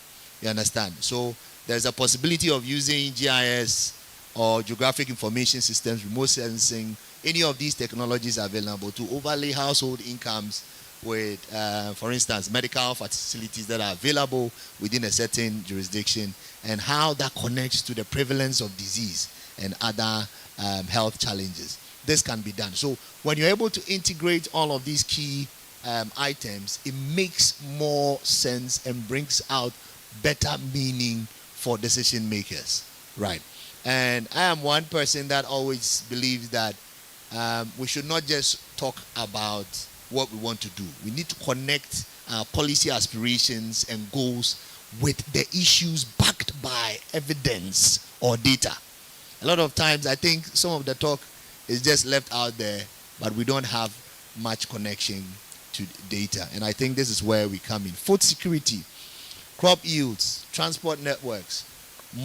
You understand? So there's a possibility of using GIS or geographic information systems, remote sensing, any of these technologies available to overlay household incomes with, for instance, medical facilities that are available within a certain jurisdiction, and how that connects to the prevalence of disease and other health challenges. This can be done. So when you're able to integrate all of these key items, it makes more sense and brings out better meaning for decision makers, right? And I am one person that always believes that we should not just talk about what we want to do. We need to connect our policy aspirations and goals with the issues backed by evidence or data. A lot of times I think some of the talk is just left out there, but we don't have much connection to data. And I think this is where we come in. Food security, crop yields, transport networks,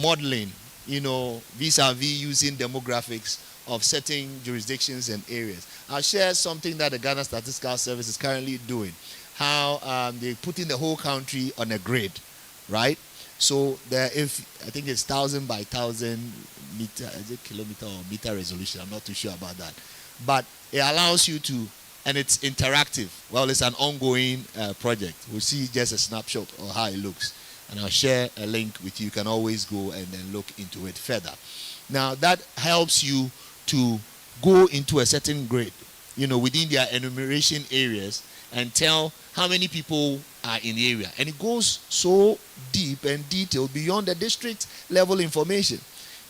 modeling, vis-a-vis using demographics of certain jurisdictions and areas. I'll share something that the Ghana Statistical Service is currently doing, how they're putting the whole country on a grid, right? So if I think it's 1,000 by 1,000 meter, is it kilometer or meter resolution? I'm not too sure about that. But it allows you to, and it's interactive. Well, it's an ongoing project. We'll see just a snapshot of how it looks. And I'll share a link with you. You can always go and then look into it further. Now, that helps you to go into a certain grid, within their enumeration areas, and tell how many people are in the area. And it goes so deep and detailed beyond the district level information,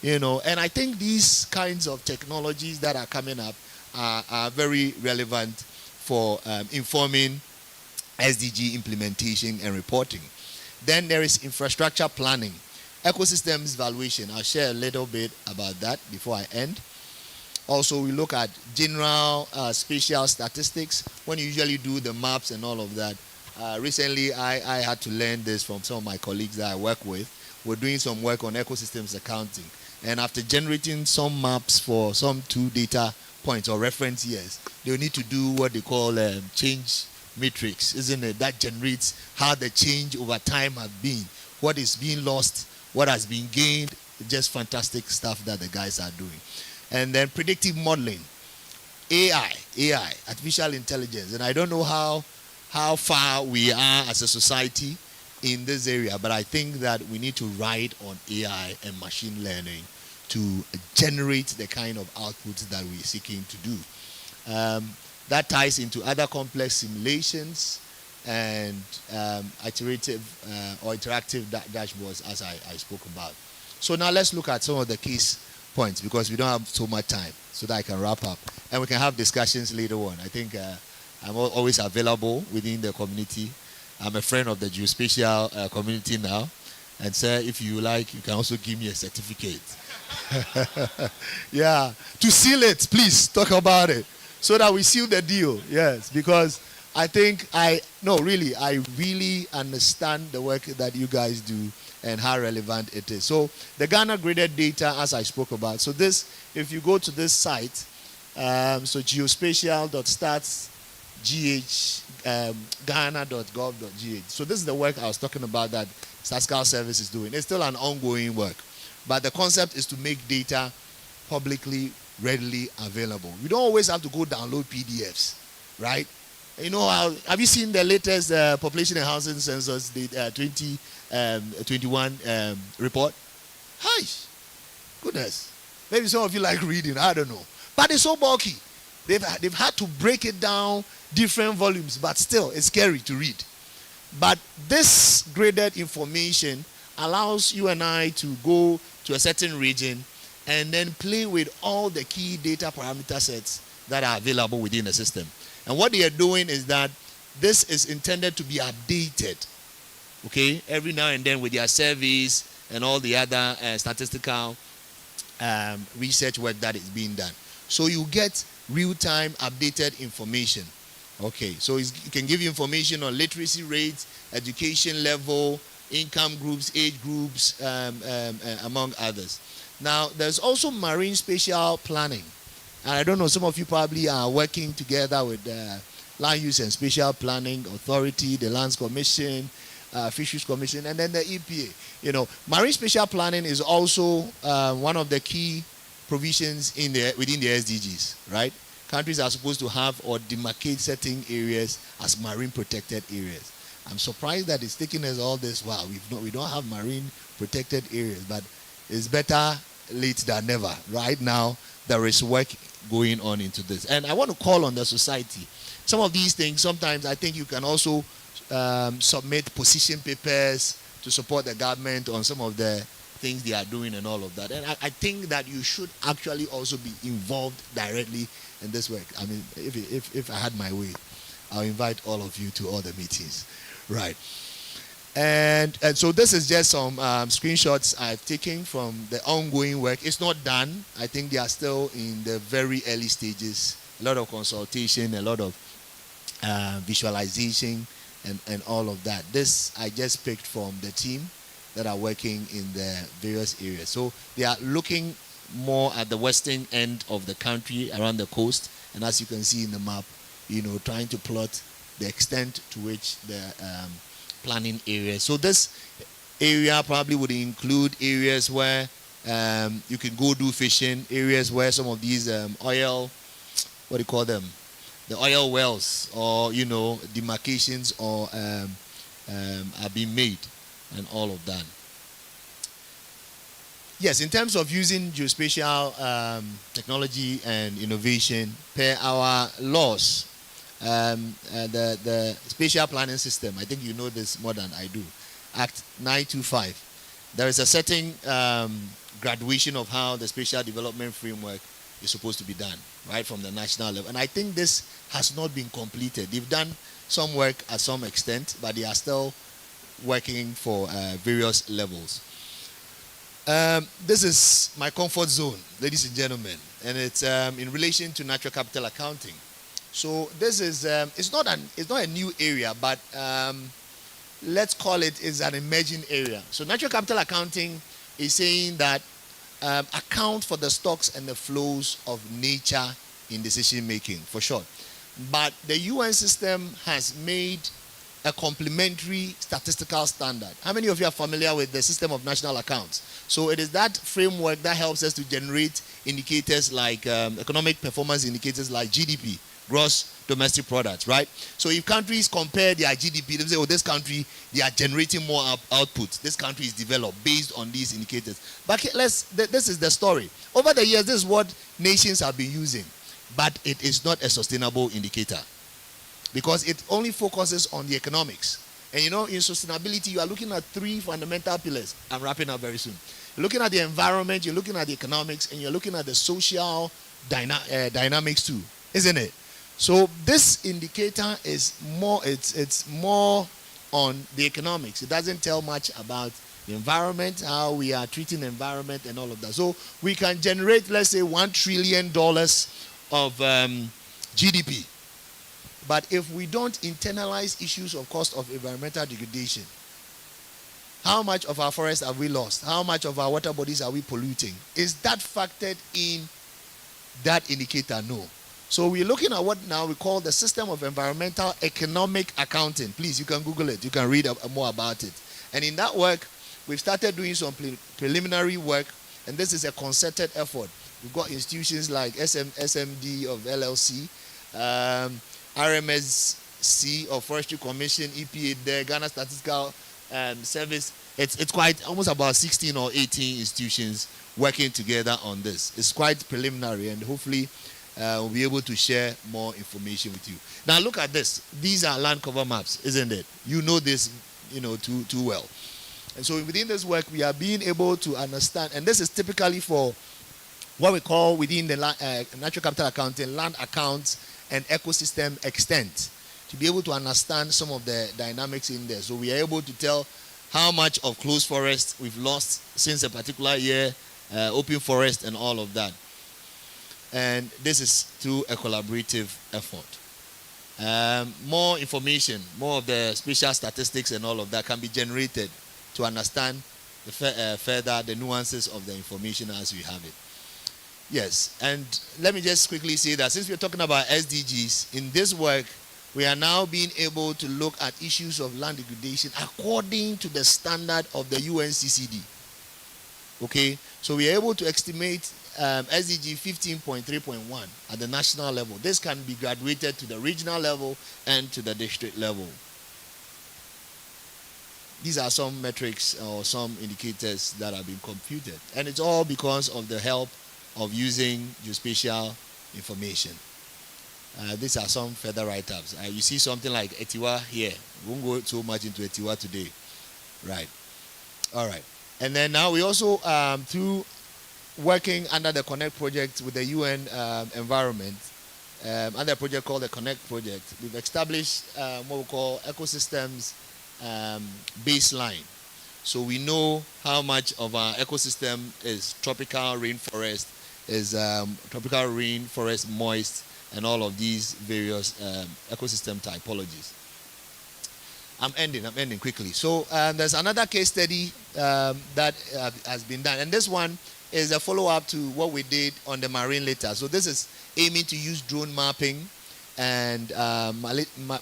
and I think these kinds of technologies that are coming up are very relevant for informing SDG implementation and reporting. Then there is infrastructure planning, ecosystems valuation. I'll share a little bit about that before I end. Also, we look at general spatial statistics. When you usually do the maps and all of that, recently I had to learn this from some of my colleagues that I work with. We're doing some work on ecosystems accounting. And after generating some maps for some 2 data points or reference years, they'll need to do what they call change matrix, isn't it? That generates how the change over time has been, what is being lost, what has been gained. Just fantastic stuff that the guys are doing. And then predictive modeling, AI, artificial intelligence. And I don't know how far we are as a society in this area, but I think that we need to ride on AI and machine learning to generate the kind of outputs that we're seeking to do. That ties into other complex simulations and iterative or interactive dashboards, as I spoke about. So now let's look at some of the case points, because we don't have so much time, so that I can wrap up. And we can have discussions later on. I think I'm always available within the community. I'm a friend of the Geospatial community now. And sir, if you like, you can also give me a certificate. Yeah. To seal it, please talk about it, so that we seal the deal. Yes, because I really understand the work that you guys do and how relevant it is. So the Ghana graded data, as I spoke about. So this, if you go to this site, so geospatial.statsgh.ghana.gov.gh. So this is the work I was talking about that Statistical Service is doing. It's still an ongoing work, but the concept is to make data publicly readily available. We don't always have to go download PDFs, right? You know, have you seen the latest population and housing census, the 2021 report? Hi, goodness. Maybe some of you like reading, I don't know. But it's so bulky. They've had to break it down, different volumes, but still, it's scary to read. But this graded information allows you and I to go to a certain region and then play with all the key data parameter sets that are available within the system. And what they are doing is that this is intended to be updated, okay, every now and then with their surveys and all the other statistical research work that is being done. So you get real-time updated information. Okay, so it can give you information on literacy rates, education level, income groups, age groups, among others. Now, there's also marine spatial planning. And I don't know, some of you probably are working together with Land Use and Spatial Planning Authority, the Lands Commission, Fisheries Commission, and then the EPA. You know, marine spatial planning is also one of the key provisions within the SDGs, right? Countries are supposed to have or demarcate certain areas as marine protected areas. I'm surprised that it's taken us all this while. We don't have marine protected areas, but it's better late than never. Right now, there is work going on into this. And I want to call on the society. Some of these things, sometimes I think you can also submit position papers to support the government on some of the things they are doing and all of that. And I think that you should actually also be involved directly in this work. I mean, if I had my way, I'll invite all of you to all the meetings. Right. And so this is just some screenshots I've taken from the ongoing work. It's not done. I think they are still in the very early stages. A lot of consultation, a lot of visualization, and all of that. This I just picked from the team that are working in the various areas. So they are looking more at the western end of the country, around the coast. And as you can see in the map, you know, trying to plot the extent to which the planning areas. So this area probably would include areas where you can go do fishing, areas where some of these oil, what do you call them? The oil wells, or, you know, demarcations or are being made, and all of that. Yes, in terms of using geospatial technology and innovation, per our laws, the spatial planning system, I think you know this more than I do, Act 925, there is a certain graduation of how the spatial development framework is supposed to be done, right, from the national level. And I think this has not been completed. They've done some work at some extent, but they are still working for various levels. This is my comfort zone, ladies and gentlemen, and it's in relation to natural capital accounting. So this is it's not a new area, but let's call it is an emerging area. So natural capital accounting is saying that account for the stocks and the flows of nature in decision making, for short. But the UN system has made a complementary statistical standard. How many of you are familiar with the system of national accounts? So it is that framework that helps us to generate indicators like economic performance indicators like GDP, gross domestic product, right? So if countries compare their GDP, they say, oh, this country, they are generating more output. This country is developed based on these indicators. But this is the story. Over the years, this is what nations have been using. But it is not a sustainable indicator, because it only focuses on the economics. And you know, in sustainability, you are looking at three fundamental pillars. I'm wrapping up very soon. You're looking at the environment, you're looking at the economics, and you're looking at the social dynamics too, isn't it? So this indicator is more, it's more on the economics. It doesn't tell much about the environment, how we are treating the environment and all of that. So we can generate, let's say, $1 trillion of GDP. But if we don't internalize issues of cost of environmental degradation, how much of our forests have we lost? How much of our water bodies are we polluting? Is that factored in that indicator? No. So we're looking at what now we call the system of environmental economic accounting. Please, you can Google it. You can read more about it. And in that work, we've started doing some preliminary work, and this is a concerted effort. We've got institutions like SMD of LLC, RMSC of Forestry Commission, EPA there, Ghana Statistical Service. It's quite almost about 16 or 18 institutions working together on this. It's quite preliminary, and hopefully we'll be able to share more information with you. Now look at this. These are land cover maps, isn't it? You know this, too well. And so within this work, we are being able to understand, and this is typically for what we call within the natural capital accounting, land accounts and ecosystem extent, to be able to understand some of the dynamics in there. So we are able to tell how much of closed forest we've lost since a particular year, open forest and all of that. And this is through a collaborative effort. More information, more of the spatial statistics and all of that can be generated to understand further the nuances of the information as we have it. Yes, and let me just quickly say that since we're talking about SDGs, in this work, we are now being able to look at issues of land degradation according to the standard of the UNCCD. Okay, so we are able to estimate SDG 15.3.1 at the national level. This can be graduated to the regional level and to the district level. These are some metrics or some indicators that have been computed. And it's all because of the help of using geospatial information. These are some further write-ups. You see something like Etiwa here. We won't go too much into Etiwa today. Right. All right. And then now we also, through working under the Connect project with the UN environment, under a project called the Connect project, we've established what we call ecosystems baseline. So we know how much of our ecosystem is tropical rainforest, is tropical rainforest moist, and all of these various ecosystem typologies. I'm ending quickly. So there's another case study that has been done, and this one is a follow-up to what we did on the marine litter. So this is aiming to use drone mapping and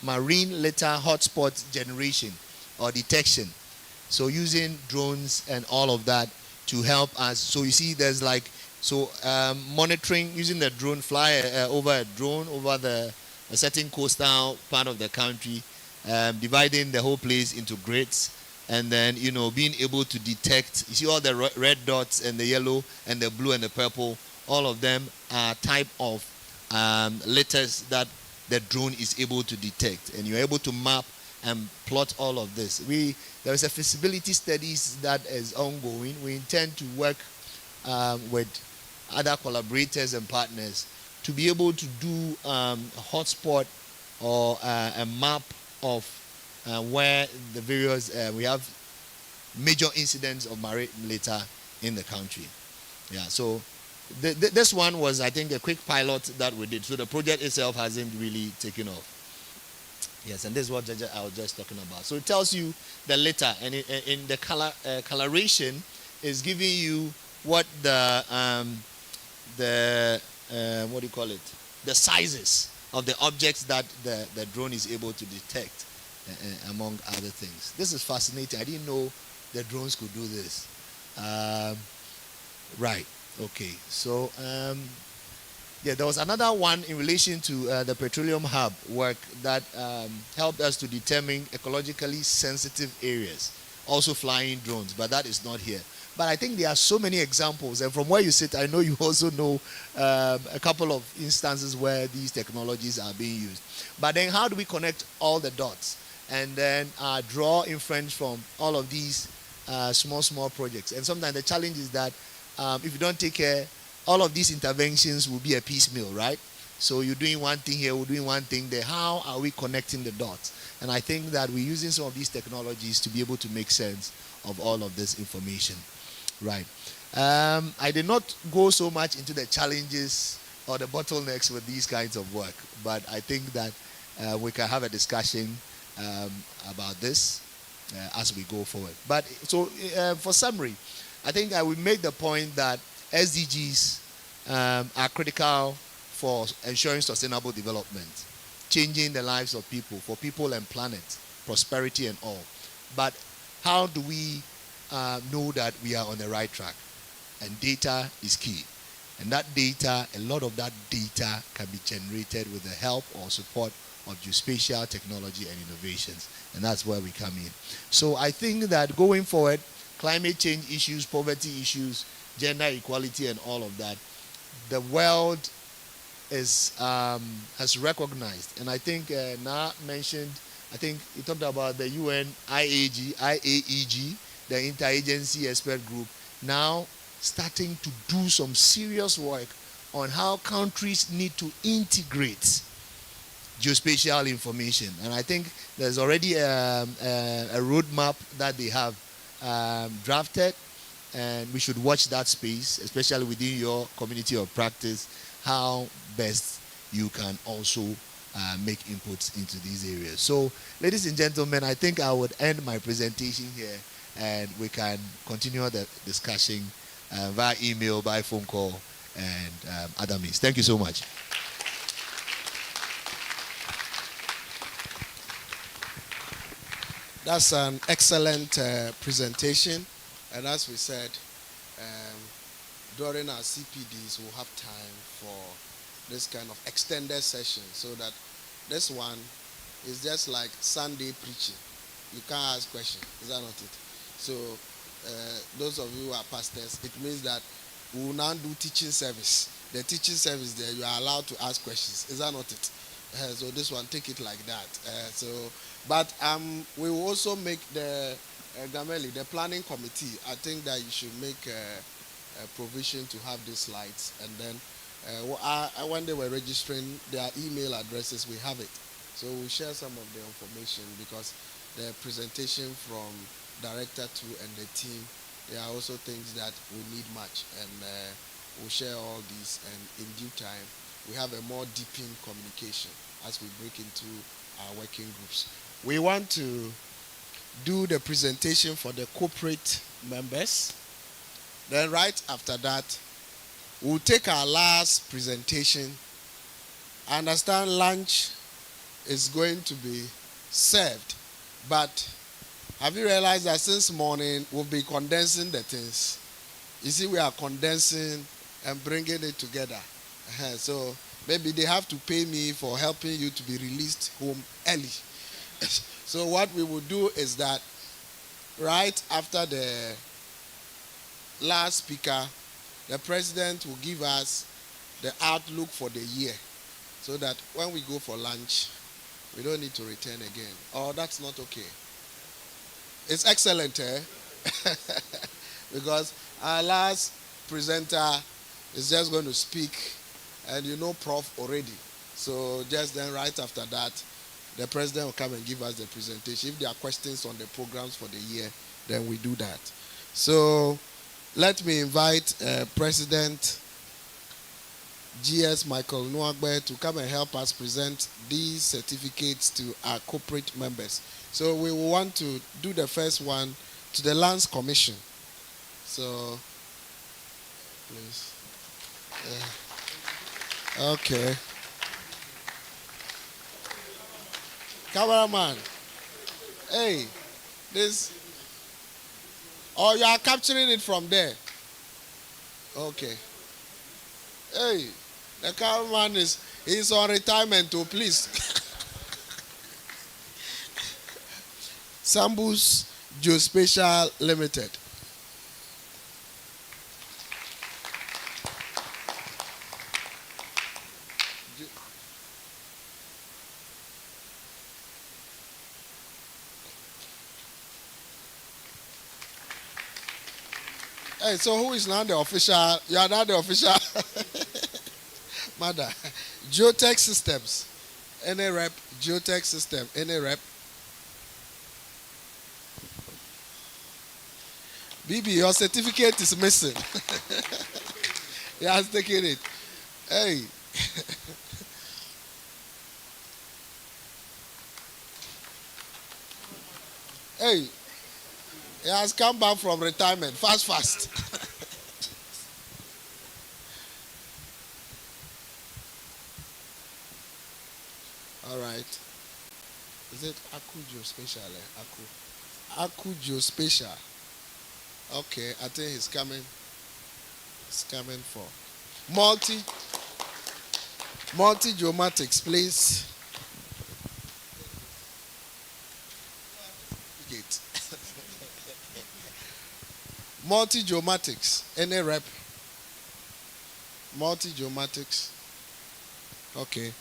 marine litter hotspot generation or detection. So using drones and all of that to help us. So you see there's monitoring using the drone, fly over a drone over a certain coastal part of the country, dividing the whole place into grids, and then being able to detect. You see all the red dots and the yellow and the blue and the purple. All of them are type of litters that the drone is able to detect, and you're able to map and plot all of this. There is a feasibility studies that is ongoing. We intend to work with other collaborators and partners to be able to do a hotspot or a map of where the various we have major incidents of marine litter in the country. Yeah, so this one was, I think, a quick pilot that we did. So the project itself hasn't really taken off. Yes, and this is what I was just talking about. So it tells you the litter, and in the coloration is giving you what the what do you call it? The sizes of the objects that the drone is able to detect, among other things. This is fascinating. I didn't know the drones could do this. Right. Okay. So there was another one in relation to the petroleum hub work that helped us to determine ecologically sensitive areas, also flying drones, but that is not here. But I think there are so many examples, and from where you sit, I know you also know a couple of instances where these technologies are being used. But then how do we connect all the dots and then draw inference from all of these small projects? And sometimes the challenge is that if you don't take care, all of these interventions will be a piecemeal, right? So you're doing one thing here, we're doing one thing there. How are we connecting the dots? And I think that we're using some of these technologies to be able to make sense of all of this information. Right. I did not go so much into the challenges or the bottlenecks with these kinds of work, but I think that we can have a discussion about this as we go forward. But so for summary, I think I will make the point that SDGs are critical for ensuring sustainable development, changing the lives of people, for people and planet, prosperity and all. But how do we know that we are on the right track? And data is key. And that data, a lot of that data can be generated with the help or support of geospatial technology and innovations. And that's where we come in. So I think that going forward, climate change issues, poverty issues, gender equality and all of that, the world has recognized. And I think Na mentioned, I think he talked about the UN IAEG, the Interagency Expert Group, now starting to do some serious work on how countries need to integrate geospatial information. And I think there's already a roadmap that they have drafted, and we should watch that space, especially within your community of practice, how best you can also make inputs into these areas. So, ladies and gentlemen, I think I would end my presentation here, and we can continue the discussion via email, by phone call, and other means. Thank you so much. That's an excellent presentation. And as we said, during our CPDs, we'll have time for this kind of extended session, so that this one is just like Sunday preaching. You can't ask questions. Is that not it? So those of you who are pastors, it means that we will now do teaching service. The teaching service there, you are allowed to ask questions. Is that not it? So this one, take it like that. But we will also make the Gameli, the planning committee. I think that you should make a provision to have these slides, and then when they were registering their email addresses, we have it. So we'll share some of the information, because the presentation from Director 2 and the team, there are also things that we need much, and we'll share all these, and in due time we have a more deepened communication as we break into our working groups. We want to do the presentation for the corporate members. Then right after that, we'll take our last presentation. I understand lunch is going to be served, but have you realized that since morning we'll be condensing the things? You see, we are condensing and bringing it together. So maybe they have to pay me for helping you to be released home early. So what we will do is that right after the last speaker, the president will give us the outlook for the year, so that when we go for lunch, we don't need to return again. Oh, that's not okay. It's excellent, eh? Because our last presenter is just going to speak, and you know Prof already. So just then right after that, the president will come and give us the presentation. If there are questions on the programs for the year, then we do that. So let me invite President GS Michael Nwagbe to come and help us present these certificates to our corporate members. So we will want to do the first one to the Lands Commission. So, please. Okay. Cameraman. Hey, this. Oh, you are capturing it from there. Okay. Hey, the cameraman he's on retirement too, please. Sambus Geospatial Limited. Hey, so who is now the official? You are now the official. Mother. Geotech Systems. Any rep? Geotech System. Any rep? BB, your certificate is missing. He has taken it. Hey. Hey, he has come back from retirement. Fast, fast. All right. Is it Aku Geospatial? Aku Geospatial. Okay, I think he's coming. He's coming for multi geomatics, please. Gate. Multi geomatics. Any rep? Multi geomatics. Okay.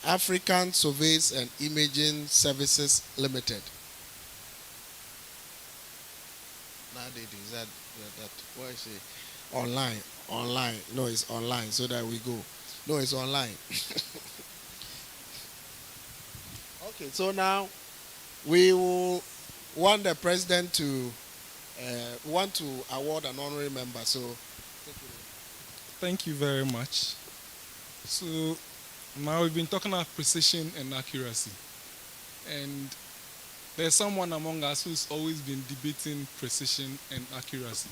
African Surveys and Imaging Services Limited. Nowadays, that what is it? Online. No, it's online. So that we go. No, it's online. Okay, so now we will want the president to want to award an honorary member. So Thank you very much. So now we've been talking about precision and accuracy. And there's someone among us who's always been debating precision and accuracy.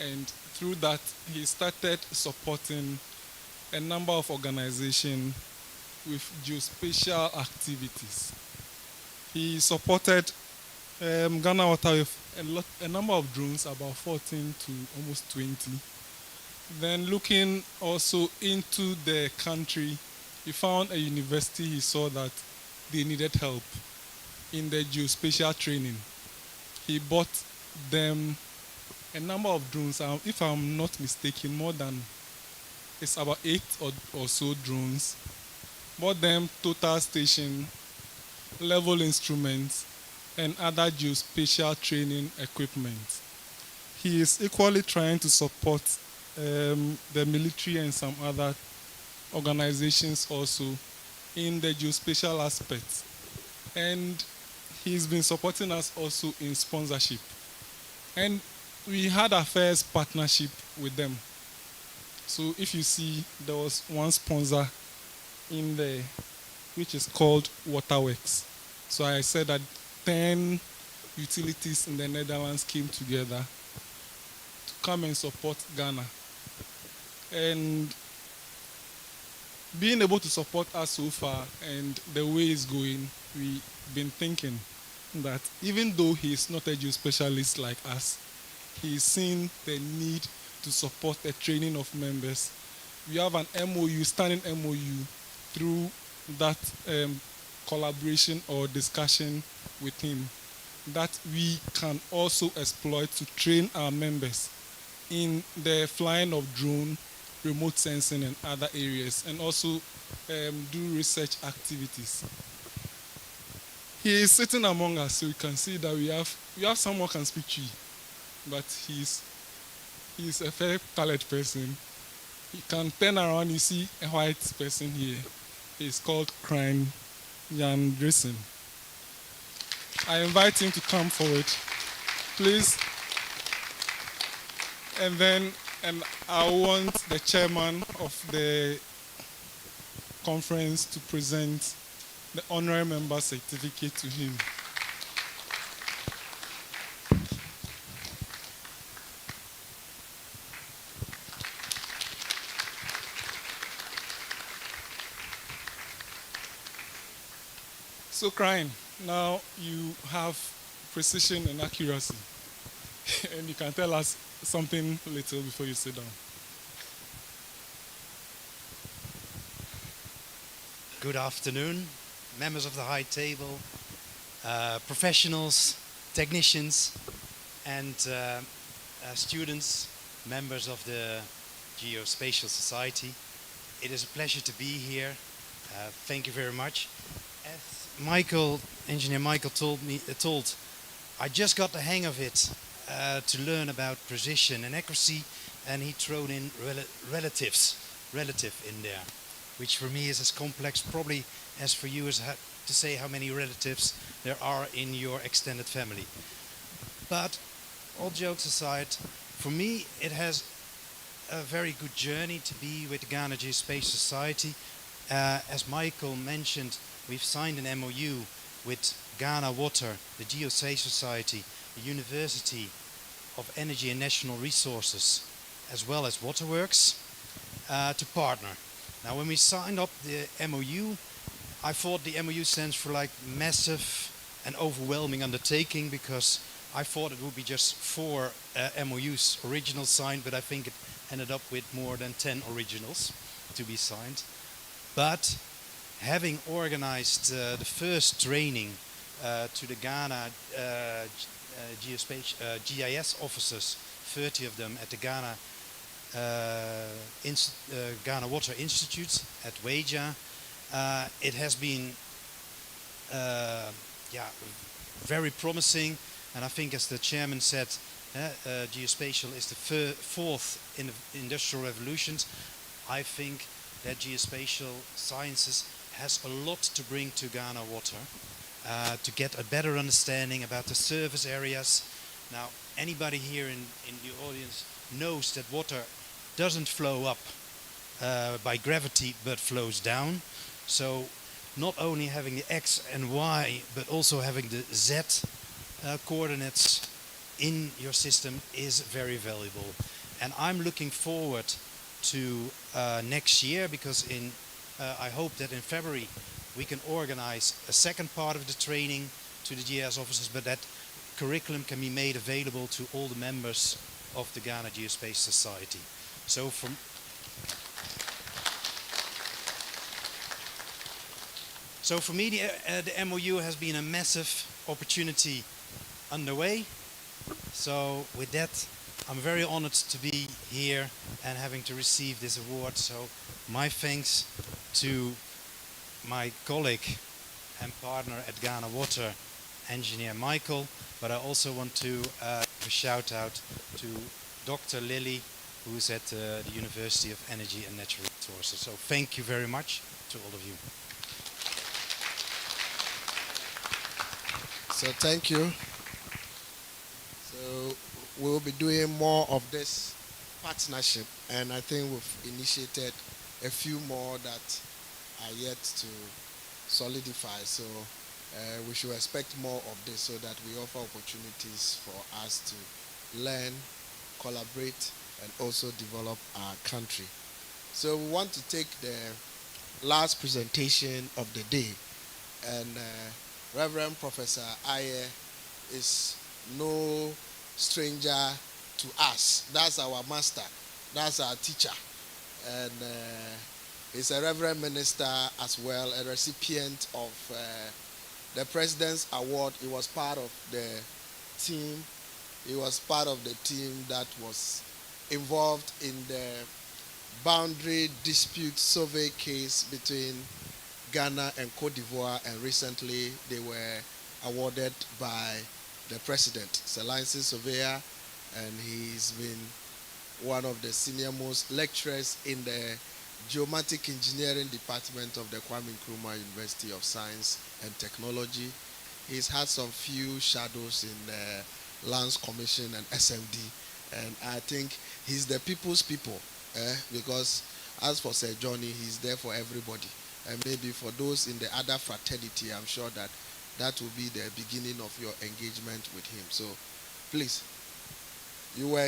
And through that, he started supporting a number of organizations with geospatial activities. He supported Ghana Water with a number of drones, about 14 to almost 20. Then looking also into the country, he found a university he saw that they needed help in the geospatial training. He bought them a number of drones. If I'm not mistaken, it's about 8 or so drones. Bought them total station, level instruments, and other geospatial training equipment. He is equally trying to support the military and some other organizations also in the geospatial aspects. And he's been supporting us also in sponsorship. And we had our first partnership with them. So if you see, there was one sponsor in there, which is called Waterworks. So I said that 10 utilities in the Netherlands came together to come and support Ghana. And being able to support us so far and the way it's going, we've been thinking that even though he's not a geospecialist like us, he's seen the need to support the training of members. We have an MOU, standing MOU, through that collaboration or discussion with him that we can also exploit to train our members in the flying of drone, remote sensing and other areas, and also do research activities. He is sitting among us, so you can see that we have someone who can speak to you, but he's a very colored person. You can turn around, you see a white person here. He's called Crime Jan Dresen. I invite him to come forward, please. And I want the chairman of the conference to present the honorary member certificate to him. So, Crime, now you have precision and accuracy, and you can tell us something little before you sit down. Good afternoon, members of the High Table, professionals, technicians, and students, members of the Geospatial Society. It is a pleasure to be here. Thank you very much. As Engineer Michael told, I just got the hang of it to learn about precision and accuracy, and he thrown in relative in there, which for me is as complex probably as for you as to say how many relatives there are in your extended family. But all jokes aside, for me it has a very good journey to be with the Ghana Geospatial Society. As Michael mentioned, we've signed an MOU with Ghana Water, the Geospatial Society, the University of Energy and National Resources, as well as Waterworks, to partner. Now, when we signed up the MOU, I thought the MOU stands for like massive and overwhelming undertaking, because I thought it would be just 4 MOUs original signed, but I think it ended up with more than 10 originals to be signed. But having organized the first training to the Ghana GIS officers, 30 of them at the Ghana Ghana Water Institute at Weja, it has been very promising. And I think, as the chairman said, geospatial is the 4th in the industrial revolutions. I think that geospatial sciences has a lot to bring to Ghana Water, to get a better understanding about the surface areas. Now, anybody here in the audience knows that water doesn't flow up by gravity, but flows down. So not only having the X and Y, but also having the Z coordinates in your system is very valuable. And I'm looking forward to next year, because I hope that in February we can organize a second part of the training to the GIS officers, but that curriculum can be made available to all the members of the Ghana Geospatial Society. So for me, the MOU has been a massive opportunity underway. So with that, I'm very honored to be here and having to receive this award. So my thanks to my colleague and partner at Ghana Water, Engineer Michael, but I also want to give a shout out to Dr. Lily, who's at the University of Energy and Natural Resources. So thank you very much to all of you. So thank you. So we'll be doing more of this partnership, and I think we've initiated a few more that are yet to solidify. So we should expect more of this, so that we offer opportunities for us to learn, collaborate, and also develop our country. So we want to take the last presentation of the day, and Reverend Professor Aye is no stranger to us. That's our master, that's our teacher, and he's a Reverend Minister as well, a recipient of the President's Award. He was part of the team. He was part of the team that was involved in the boundary dispute survey case between Ghana and Cote d'Ivoire, and recently they were awarded by the President. He's a licensed surveyor, and he's been one of the senior most lecturers in the Geomatic Engineering Department of the Kwame Nkrumah University of Science and Technology. He's had some few shadows in the Lands Commission and SMD, and I think he's the people's people, because as for Sir Johnny, he's there for everybody. And maybe for those in the other fraternity, I'm sure that that will be the beginning of your engagement with him. So please, you were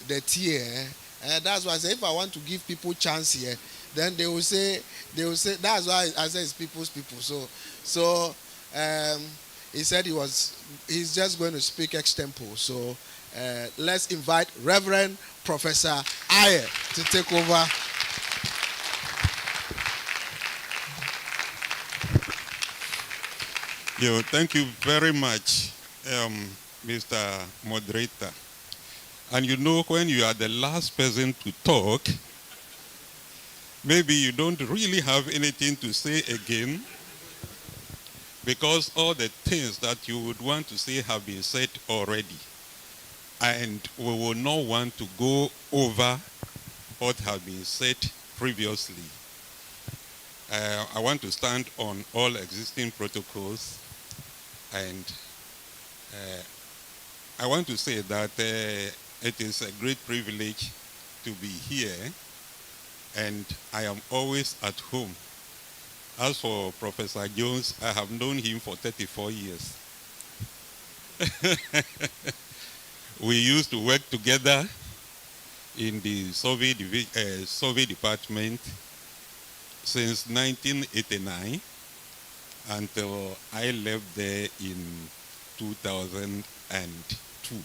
the TA, and that's why I say, if I want to give people chance here, then they will say, that's why I say it's people's people. So he said he's just going to speak extempo. So let's invite Reverend Professor Aye to take over. Thank you very much, Mr. Moderator. And when you are the last person to talk, maybe you don't really have anything to say again, because all the things that you would want to say have been said already. And we will not want to go over what has been said previously. I want to stand on all existing protocols, and I want to say that it is a great privilege to be here, and I am always at home As for Professor Jones, I have known him for 34 years. We used to work together in the survey department since 1989 until I left there in 2002.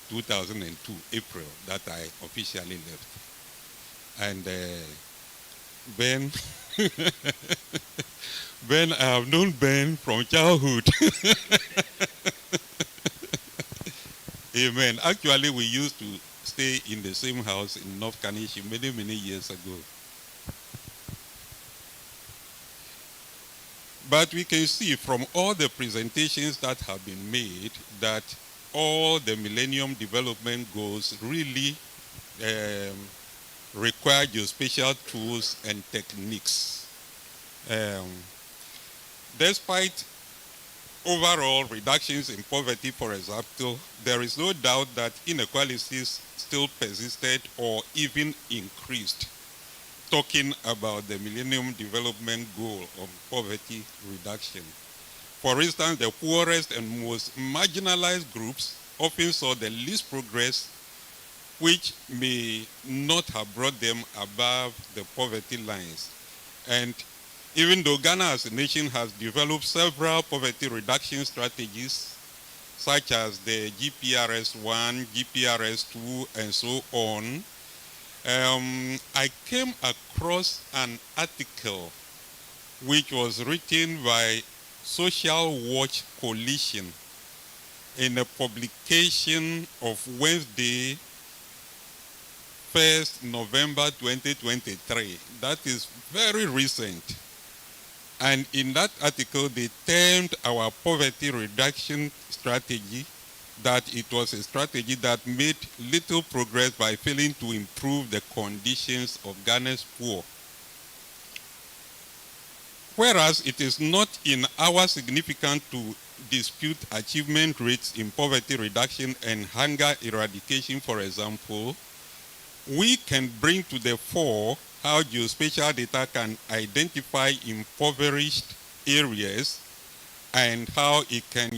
2002, April, that I officially left. And Ben, Ben, I have known Ben from childhood. Amen. Actually, we used to stay in the same house in North Kanishi many, many years ago. But we can see from all the presentations that have been made that all the Millennium Development Goals really require geospatial tools and techniques. Despite overall reductions in poverty, for example, there is no doubt that inequalities still persisted or even increased, talking about the Millennium Development Goal of poverty reduction. For instance, the poorest and most marginalized groups often saw the least progress, which may not have brought them above the poverty lines. And even though Ghana as a nation has developed several poverty reduction strategies, such as the GPRS-1, GPRS-2, and so on, I came across an article which was written by Social Watch Coalition in a publication of Wednesday, 1st November 2023. That is very recent. And in that article, they termed our poverty reduction strategy that it was a strategy that made little progress by failing to improve the conditions of Ghana's poor. Whereas it is not in our significance to dispute achievement rates in poverty reduction and hunger eradication, for example, we can bring to the fore how geospatial data can identify impoverished areas and how it can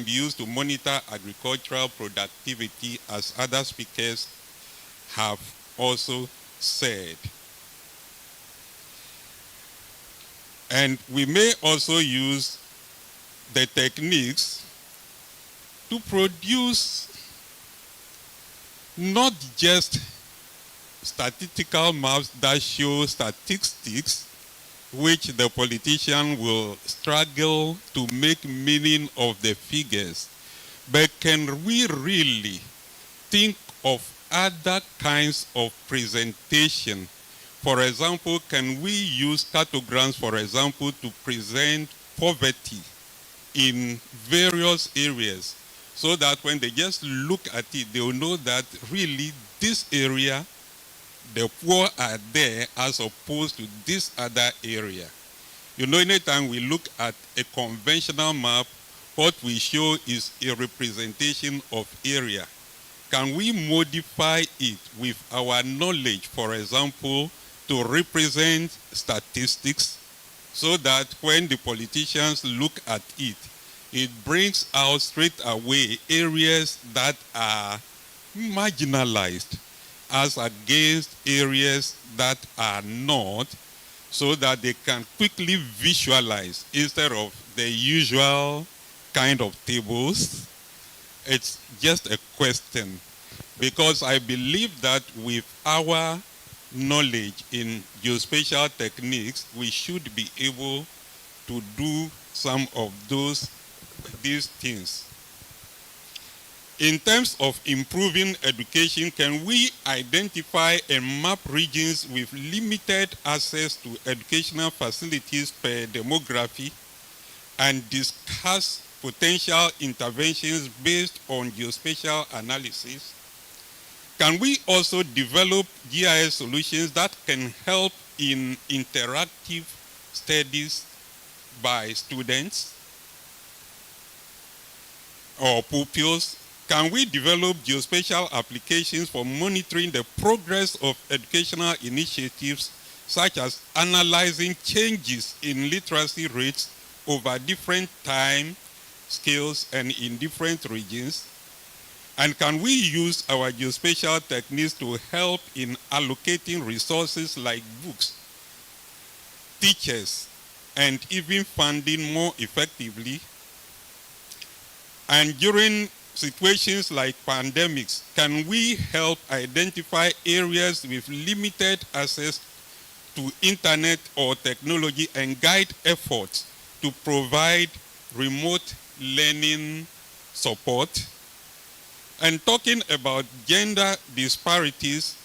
be used to monitor agricultural productivity, as other speakers have also said. And we may also use the techniques to produce not just statistical maps that show statistics, which the politician will struggle to make meaning of the figures. But can we really think of other kinds of presentation? For example, can we use cartograms, for example, to present poverty in various areas so that when they just look at it, they will know that really this area, the poor are there as opposed to this other area. You know, anytime we look at a conventional map, what we show is a representation of area. Can we modify it with our knowledge, for example, to represent statistics so that when the politicians look at it, it brings out straight away areas that are marginalized as against areas that are not, so that they can quickly visualize instead of the usual kind of tables. It's just a question, because I believe that with our knowledge in geospatial techniques, we should be able to do some of these things. In terms of improving education, can we identify and map regions with limited access to educational facilities per demography and discuss potential interventions based on geospatial analysis? Can we also develop GIS solutions that can help in interactive studies by students or pupils? Can we develop geospatial applications for monitoring the progress of educational initiatives such as analyzing changes in literacy rates over different time scales and in different regions? And can we use our geospatial techniques to help in allocating resources like books, teachers, and even funding more effectively? And during situations like pandemics, can we help identify areas with limited access to internet or technology and guide efforts to provide remote learning support? And talking about gender disparities,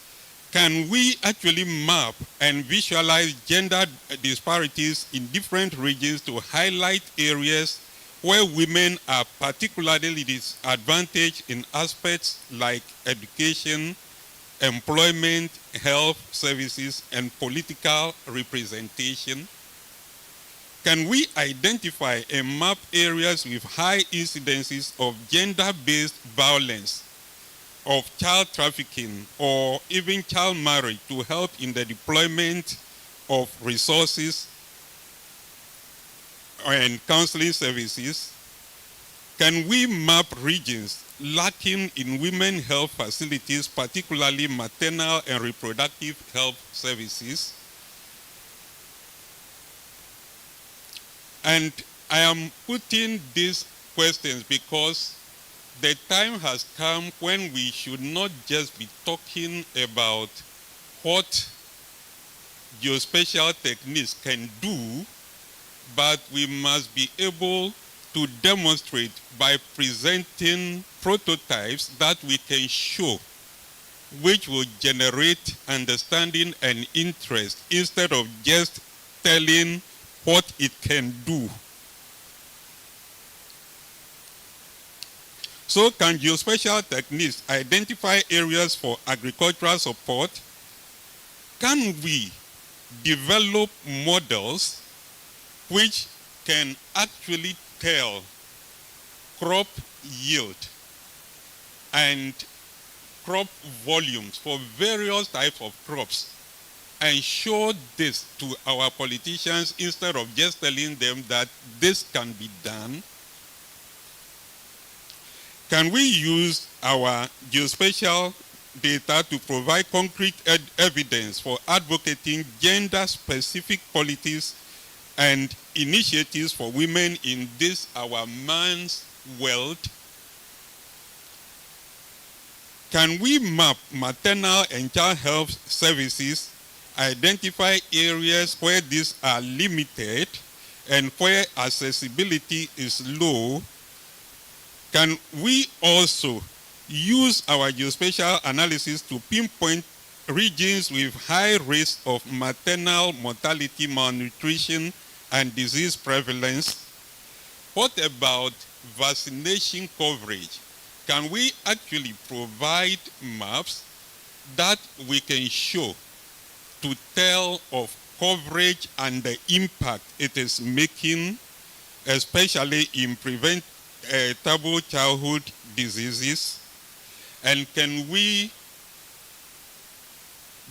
can we actually map and visualize gender disparities in different regions to highlight areas where women are particularly disadvantaged in aspects like education, employment, health services, and political representation? Can we identify and map areas with high incidences of gender-based violence, of child trafficking, or even child marriage to help in the deployment of resources and counseling services? Can we map regions lacking in women health facilities, particularly maternal and reproductive health services? And I am putting these questions because the time has come when we should not just be talking about what geospatial techniques can do, but we must be able to demonstrate by presenting prototypes that we can show, which will generate understanding and interest instead of just telling what it can do. So can geospatial techniques identify areas for agricultural support? Can we develop models which can actually tell crop yield and crop volumes for various types of crops and show this to our politicians instead of just telling them that this can be done? Can we use our geospatial data to provide concrete evidence for advocating gender-specific policies and initiatives for women in this our man's world? Can we map maternal and child health services, identify areas where these are limited and where accessibility is low? Can we also use our geospatial analysis to pinpoint regions with high risk of maternal mortality, malnutrition, and disease prevalence? What about vaccination coverage? Can we actually provide maps that we can show to tell of coverage and the impact it is making, especially in preventable childhood diseases? And can we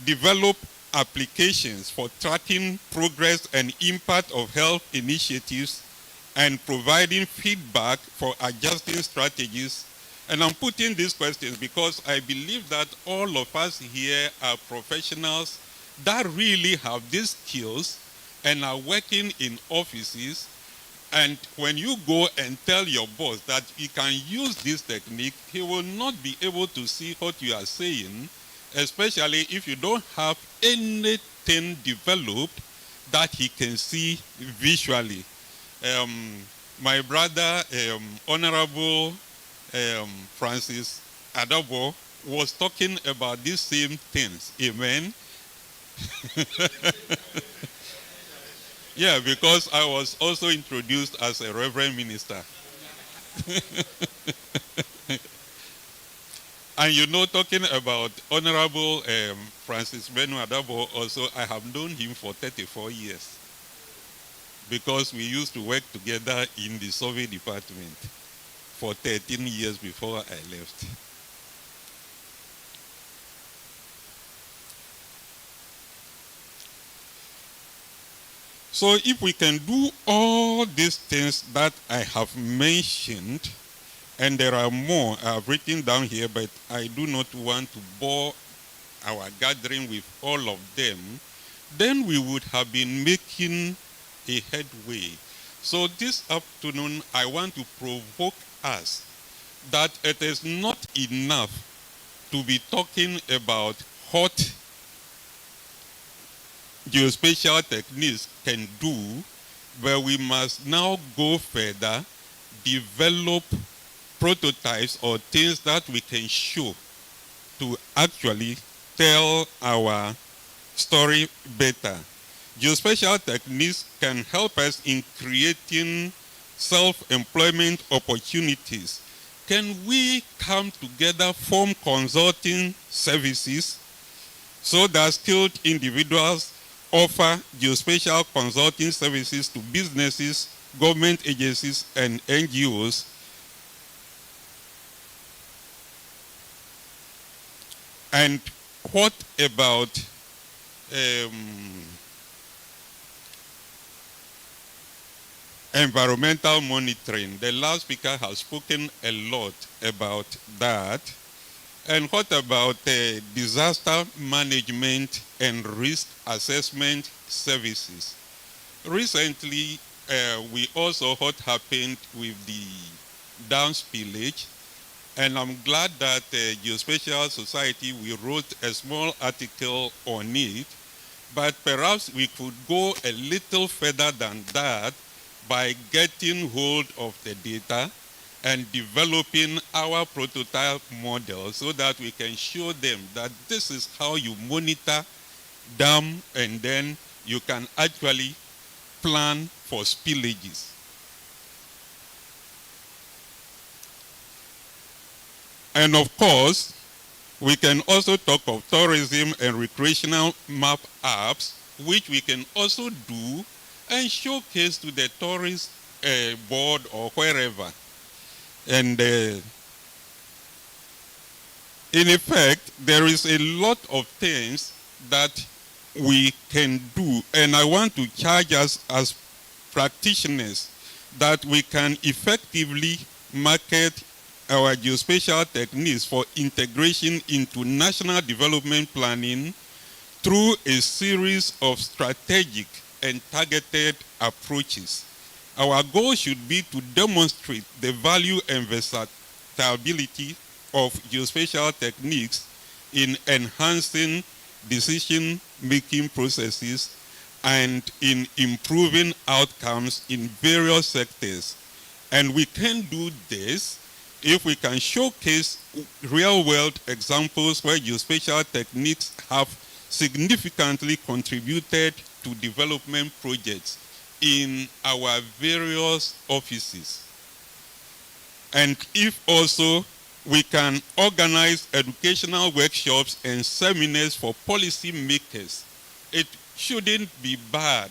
develop applications for tracking progress and impact of health initiatives and providing feedback for adjusting strategies? And I'm putting these questions because I believe that all of us here are professionals that really have these skills and are working in offices. And when you go and tell your boss that he can use this technique, he will not be able to see what you are saying, especially if you don't have anything developed that he can see visually. My brother, Honorable Francis Adabo, was talking about these same things. Amen. Yeah, because I was also introduced as a reverend minister. And you know, talking about Honorable Francis Benu Adabo, also, I have known him for 34 years. Because we used to work together in the survey department for 13 years before I left. So if we can do all these things that I have mentioned, and there are more I've written down here, but I do not want to bore our gathering with all of them, then we would have been making a headway. So this afternoon, I want to provoke us that it is not enough to be talking about what geospatial techniques can do, but we must now go further, develop prototypes or things that we can show to actually tell our story better. Geospatial techniques can help us in creating self-employment opportunities. Can we come together, form consulting services so that skilled individuals offer geospatial consulting services to businesses, government agencies, and NGOs? And what about environmental monitoring? The last speaker has spoken a lot about that. And what about disaster management and risk assessment services? Recently, we also what happened with the dam spillage. And I'm glad that Geospatial Society, we wrote a small article on it, but perhaps we could go a little further than that by getting hold of the data and developing our prototype model so that we can show them that this is how you monitor dam, and then you can actually plan for spillages. And of course, we can also talk of tourism and recreational map apps, which we can also do and showcase to the tourist board or wherever. And in effect, there is a lot of things that we can do. And I want to charge us as practitioners that we can effectively market our geospatial techniques for integration into national development planning through a series of strategic and targeted approaches. Our goal should be to demonstrate the value and versatility of geospatial techniques in enhancing decision-making processes and in improving outcomes in various sectors. And we can do this if we can showcase real-world examples where geospatial techniques have significantly contributed to development projects in our various offices. And if also we can organize educational workshops and seminars for policy makers, it shouldn't be bad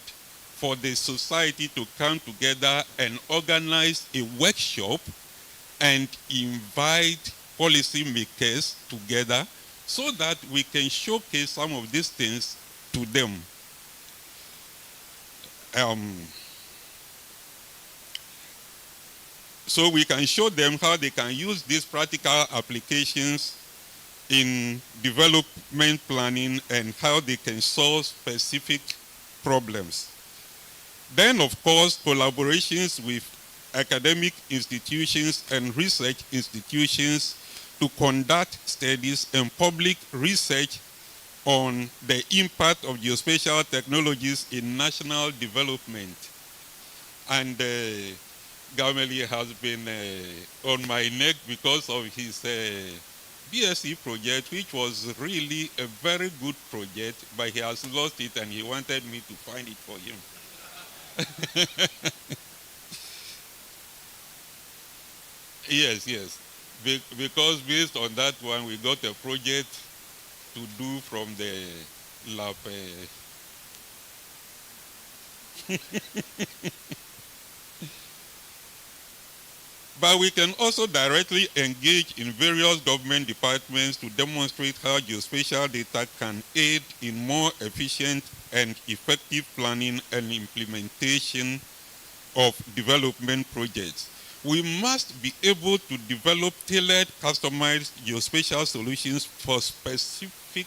for the society to come together and organize a workshop and invite policymakers together so that we can showcase some of these things to them. So we can show them how they can use these practical applications in development planning and how they can solve specific problems. Then, of course, collaborations with academic institutions and research institutions to conduct studies and public research on the impact of geospatial technologies in national development. And Gameli has been on my neck because of his BSc project, which was really a very good project, but he has lost it and he wanted me to find it for him. Yes, yes. Because based on that one, we got a project to do from the lab. But we can also directly engage in various government departments to demonstrate how geospatial data can aid in more efficient and effective planning and implementation of development projects. We must be able to develop tailored, customized geospatial solutions for specific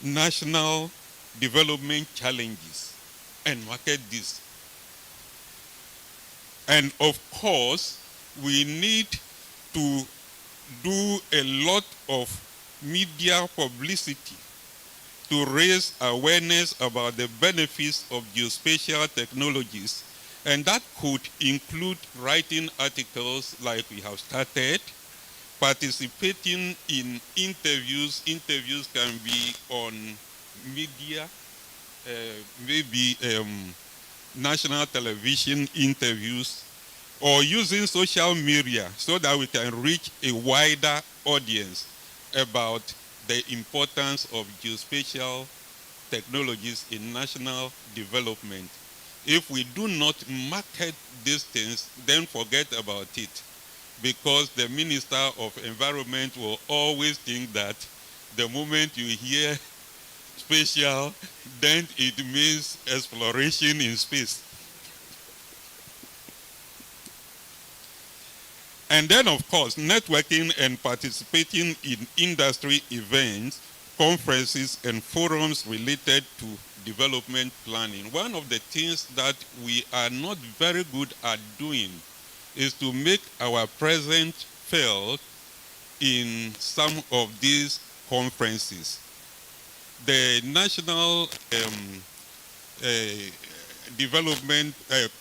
national development challenges and market this. And of course, we need to do a lot of media publicity to raise awareness about the benefits of geospatial technologies. And that could include writing articles like we have started, participating in interviews. Interviews can be on media, maybe national television interviews, or using social media so that we can reach a wider audience about the importance of geospatial technologies in national development. If we do not market these things, then forget about it, because the Minister of Environment will always think that the moment you hear spatial, then it means exploration in space. And then, of course, networking and participating in industry events, conferences, and forums related to development planning. One of the things that we are not very good at doing is to make our presence felt in some of these conferences. The National development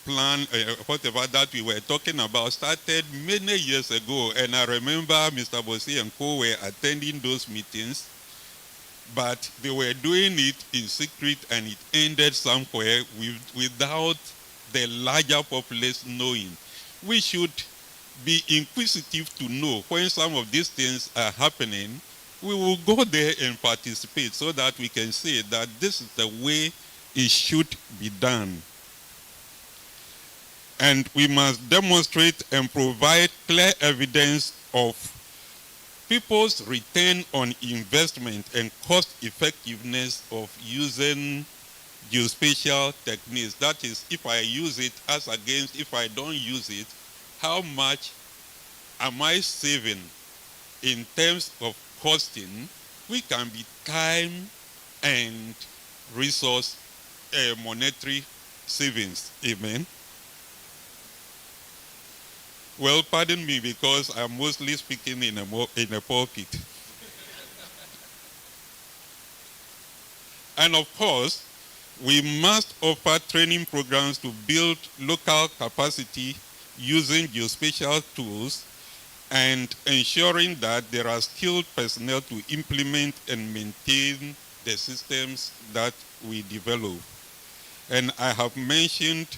plan, whatever that we were talking about, started many years ago. And I remember Mr. Bosi and Co. were attending those meetings, but they were doing it in secret, and it ended somewhere without the larger populace knowing. We should be inquisitive to know when some of these things are happening. We will go there and participate so that we can say that this is the way it should be done. And we must demonstrate and provide clear evidence of people's return on investment and cost effectiveness of using geospatial techniques. That is, if I use it as against if I don't use it, how much am I saving in terms of costing? We can be time and resource monetary savings. Amen. Well, pardon me, because I'm mostly speaking in a pulpit. And of course, we must offer training programs to build local capacity using geospatial tools and ensuring that there are skilled personnel to implement and maintain the systems that we develop. And I have mentioned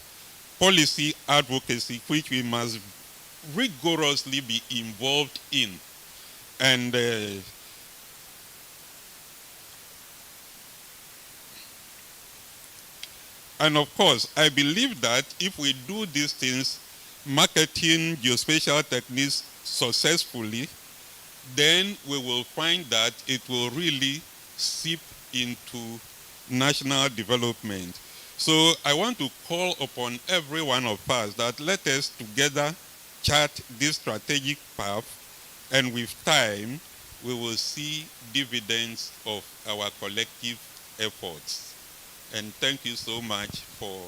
policy advocacy, which we must rigorously be involved in. And of course, I believe that if we do these things, marketing geospatial techniques successfully, then we will find that it will really seep into national development. So I want to call upon every one of us that let us together chart this strategic path, and with time, we will see dividends of our collective efforts. And thank you so much for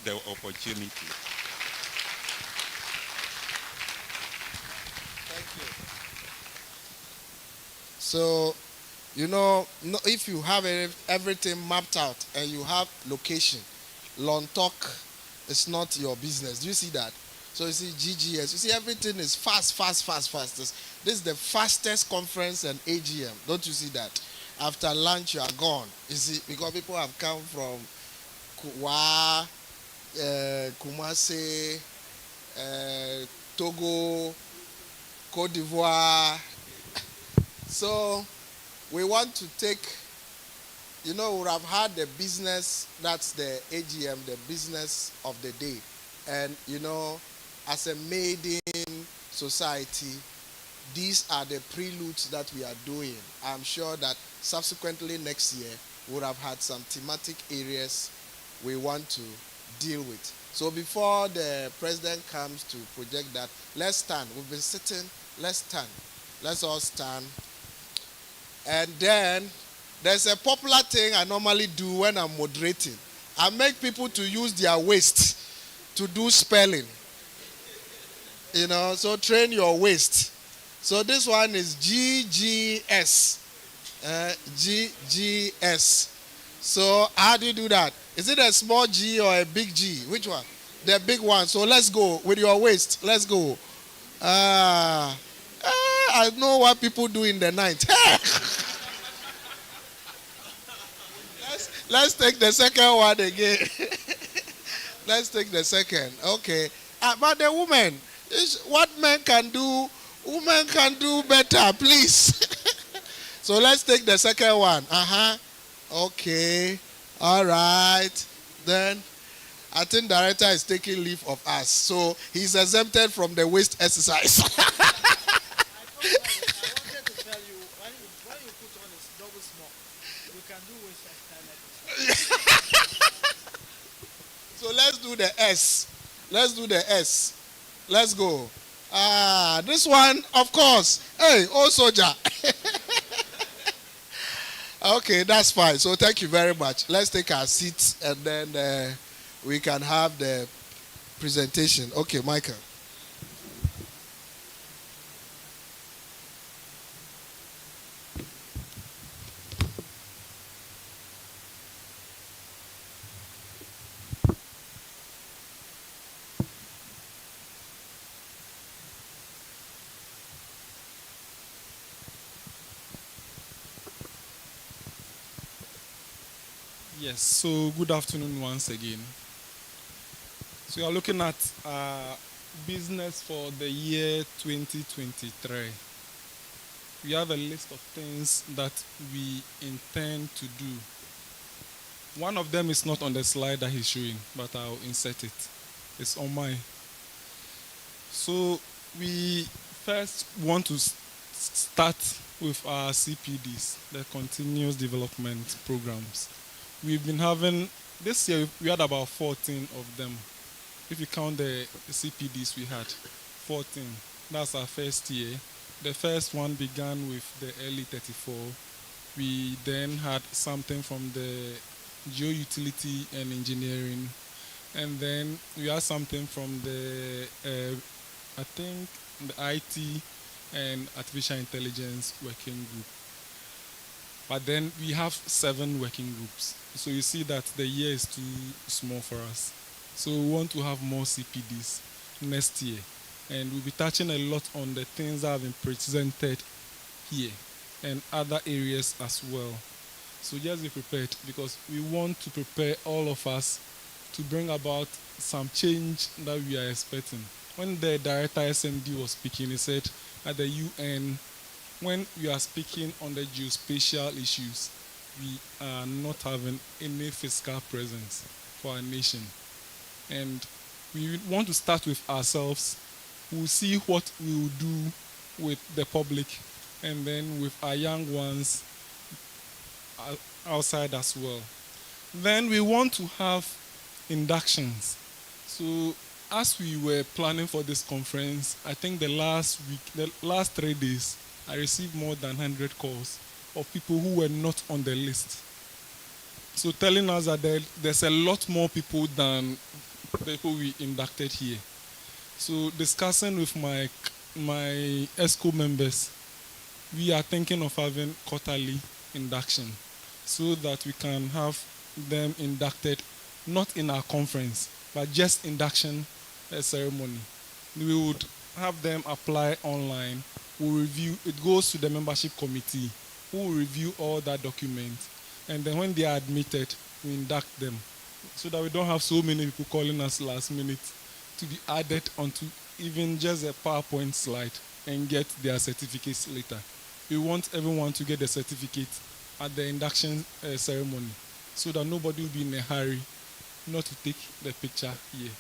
the opportunity. Thank you. So, if you have everything mapped out and you have location, long talk is not your business. Do you see that? So you see GGS, you see everything is fast. This is the fastest conference and AGM. Don't you see that? After lunch you are gone. You see, because people have come from Kuwa, Kumasi, Togo, Cote d'Ivoire. So we want to take, we would have had the business, that's the AGM, the business of the day. And, as a maiden society, these are the preludes that we are doing. I'm sure that subsequently next year, we would have had some thematic areas we want to deal with. So before the president comes to project that, let's stand. We've been sitting. Let's stand. Let's all stand. And then there's a popular thing I normally do when I'm moderating. I make people to use their waist to do spelling. You know, so train your waist. So this one is GGS. GGS. So how do you do that? Is it a small G or a big G? Which one? The big one. So let's go with your waist. Let's go. I know what people do in the night. let's take the second one again. Let's take the second. Okay. But the woman, what men can do, women can do better, please. So let's take the second one. Okay. All right. Then I think director is taking leave of us. So he's exempted from the waist exercise. I wanted to tell you, when you put on is double small, you can do waist exercise like this. So let's do the S. Let's do the S. Let's go. This one, of course. Hey, old soldier. Okay, that's fine. So thank you very much. Let's take our seats and then we can have the presentation. Okay, Michael. Yes, so good afternoon once again. So you are looking at business for the year 2023. We have a list of things that we intend to do. One of them is not on the slide that he's showing, but I'll insert it. It's on mine. So we first want to start with our CPDs, the continuous development programs. We've been having, this year we had about 14 of them. If you count the CPDs we had, 14. That's our first year. The first one began with the early 34. We then had something from the geo-utility and engineering. And then we had something from the, I think, the IT and artificial intelligence working group. But then we have 7 working groups. So you see that the year is too small for us. So we want to have more CPDs next year. And we'll be touching a lot on the things that have been presented here and other areas as well. So just be prepared, because we want to prepare all of us to bring about some change that we are expecting. When the director SMD was speaking, he said at the UN, when we are speaking on the geospatial issues, we are not having any fiscal presence for our nation. And we want to start with ourselves. We'll see what we will do with the public, and then with our young ones outside as well. Then we want to have inductions. So as we were planning for this conference, I think the last 3 days, I received more than 100 calls of people who were not on the list. So telling us that there's a lot more people than the people we inducted here. So discussing with my ESCO members, we are thinking of having quarterly induction so that we can have them inducted, not in our conference, but just induction ceremony. We would have them apply online. We'll review, it goes to the membership committee, who will review all that document. And then when they are admitted, we induct them, so that we don't have so many people calling us last minute to be added onto even just a PowerPoint slide and get their certificates later. We want everyone to get the certificate at the induction ceremony, so that nobody will be in a hurry not to take the picture here.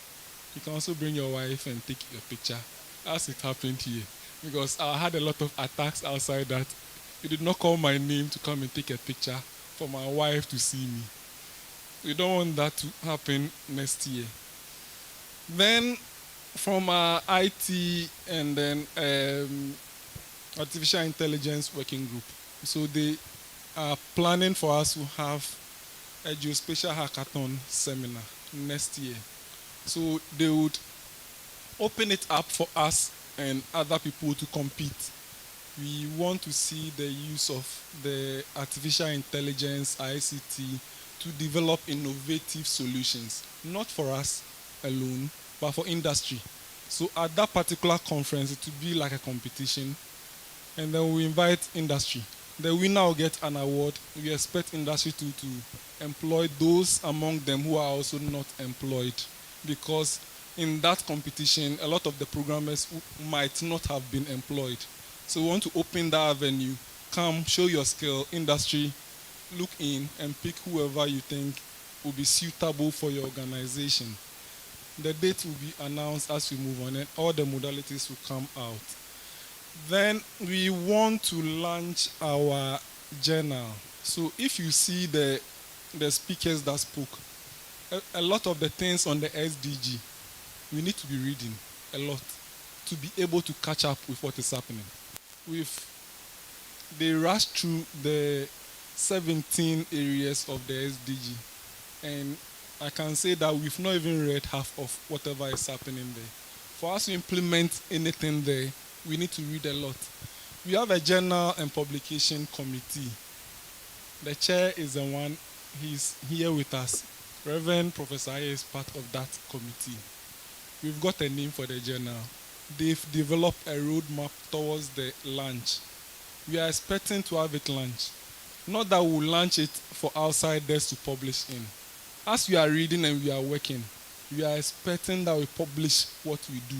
You can also bring your wife and take your picture, as it happened here. Because I had a lot of attacks outside that you did not call my name to come and take a picture for my wife to see me. We don't want that to happen next year. Then from our IT and then artificial intelligence working group. So they are planning for us to have a geospatial hackathon seminar next year. So they would open it up for us and other people to compete. We want to see the use of the artificial intelligence, ICT, to develop innovative solutions, not for us alone, but for industry. So at that particular conference, it will be like a competition, and then we invite industry. The winner will get an award. We expect industry to employ those among them who are also not employed, because in that competition, a lot of the programmers might not have been employed. So we want to open that avenue. Come, show your skill, industry, look in and pick whoever you think will be suitable for your organization. The date will be announced as we move on, and all the modalities will come out. Then we want to launch our journal. So if you see the speakers that spoke, a lot of the things on the SDG, we need to be reading a lot to be able to catch up with what is happening. They rushed through the 17 areas of the SDG, and I can say that we've not even read half of whatever is happening there. For us to implement anything there, we need to read a lot. We have a journal and publication committee. The chair is the one, he's here with us. Reverend Professor Aye is part of that committee. We've got a name for the journal. They've developed a roadmap towards the launch. We are expecting to have it launched. Not that we'll launch it for outsiders to publish in. As we are reading and we are working, we are expecting that we publish what we do.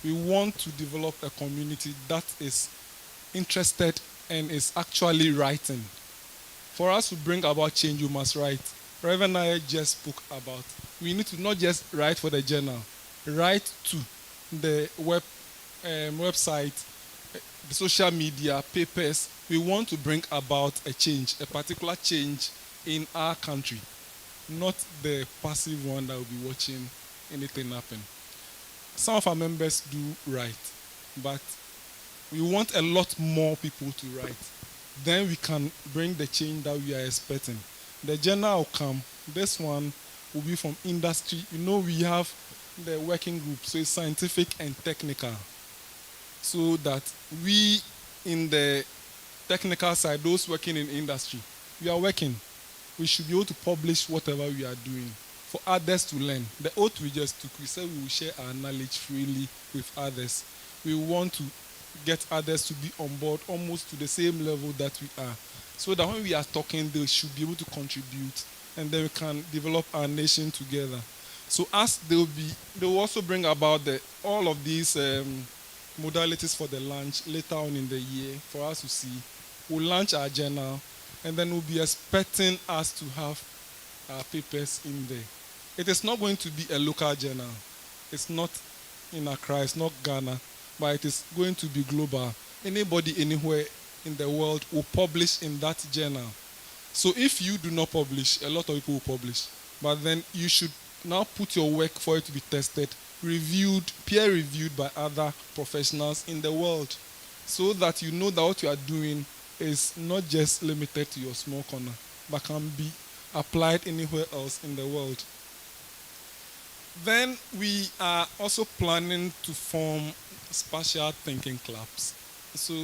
We want to develop a community that is interested and is actually writing. For us to bring about change, we must write. Reverend Aye just spoke about, we need to not just write for the journal, write to the website, the social media, papers. We want to bring about a change, a particular change in our country, not the passive one that will be watching anything happen. Some of our members do write, but we want a lot more people to write. Then we can bring the change that we are expecting. The journal will come. This one will be from industry. You know, we have the working group, so it's scientific and technical. So that we, in the technical side, those working in industry, we are working. We should be able to publish whatever we are doing for others to learn. The oath we just took, we said we will share our knowledge freely with others. We want to get others to be on board almost to the same level that we are, so that when we are talking, they should be able to contribute, and then we can develop our nation together. So as they will also bring about all of these modalities for the launch later on in the year for us to see. We'll launch our journal, and then we'll be expecting us to have our papers in there. It is not going to be a local journal. It's not in Accra, it's not Ghana, but it is going to be global. Anybody anywhere in the world will publish in that journal. So if you do not publish, a lot of people will publish. But then you should now put your work for it to be tested, reviewed, peer reviewed by other professionals in the world, so that you know that what you are doing is not just limited to your small corner, but can be applied anywhere else in the world. Then we are also planning to form spatial thinking clubs. So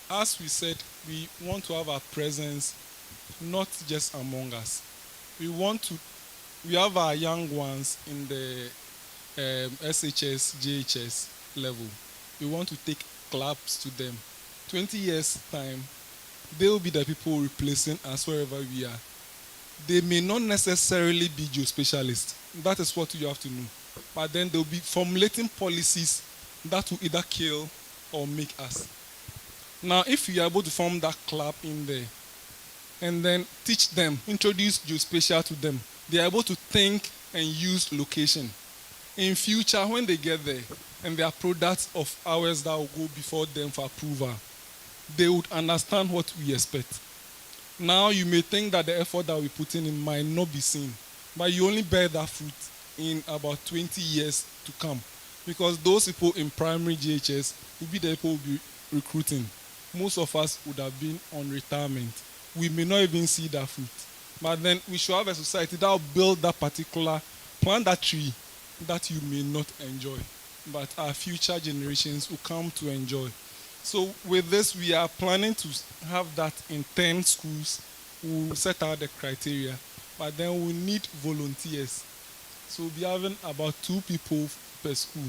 as we said, we want to have our presence not just among us. We have our young ones in the SHS, JHS level. We want to take clubs to them. 20 years time, they will be the people replacing us wherever we are. They may not necessarily be geospatialists. That is what you have to know. But then they'll be formulating policies that will either kill or make us. Now, if you are able to form that club in there and then teach them, introduce geospatial to them, they are able to think and use location. In future, when they get there and there are products of ours that will go before them for approval, they would understand what we expect. Now you may think that the effort that we put in might not be seen, but you only bear that fruit in about 20 years to come, because those people in primary GHS will be the people who will be recruiting. Most of us would have been on retirement. We may not even see that fruit, but then we should have a society that will build that particular, plant that tree that you may not enjoy, but our future generations will come to enjoy. So with this, we are planning to have that in 10 schools. We'll set out the criteria, but then we need volunteers. So we'll be having about 2 people per school.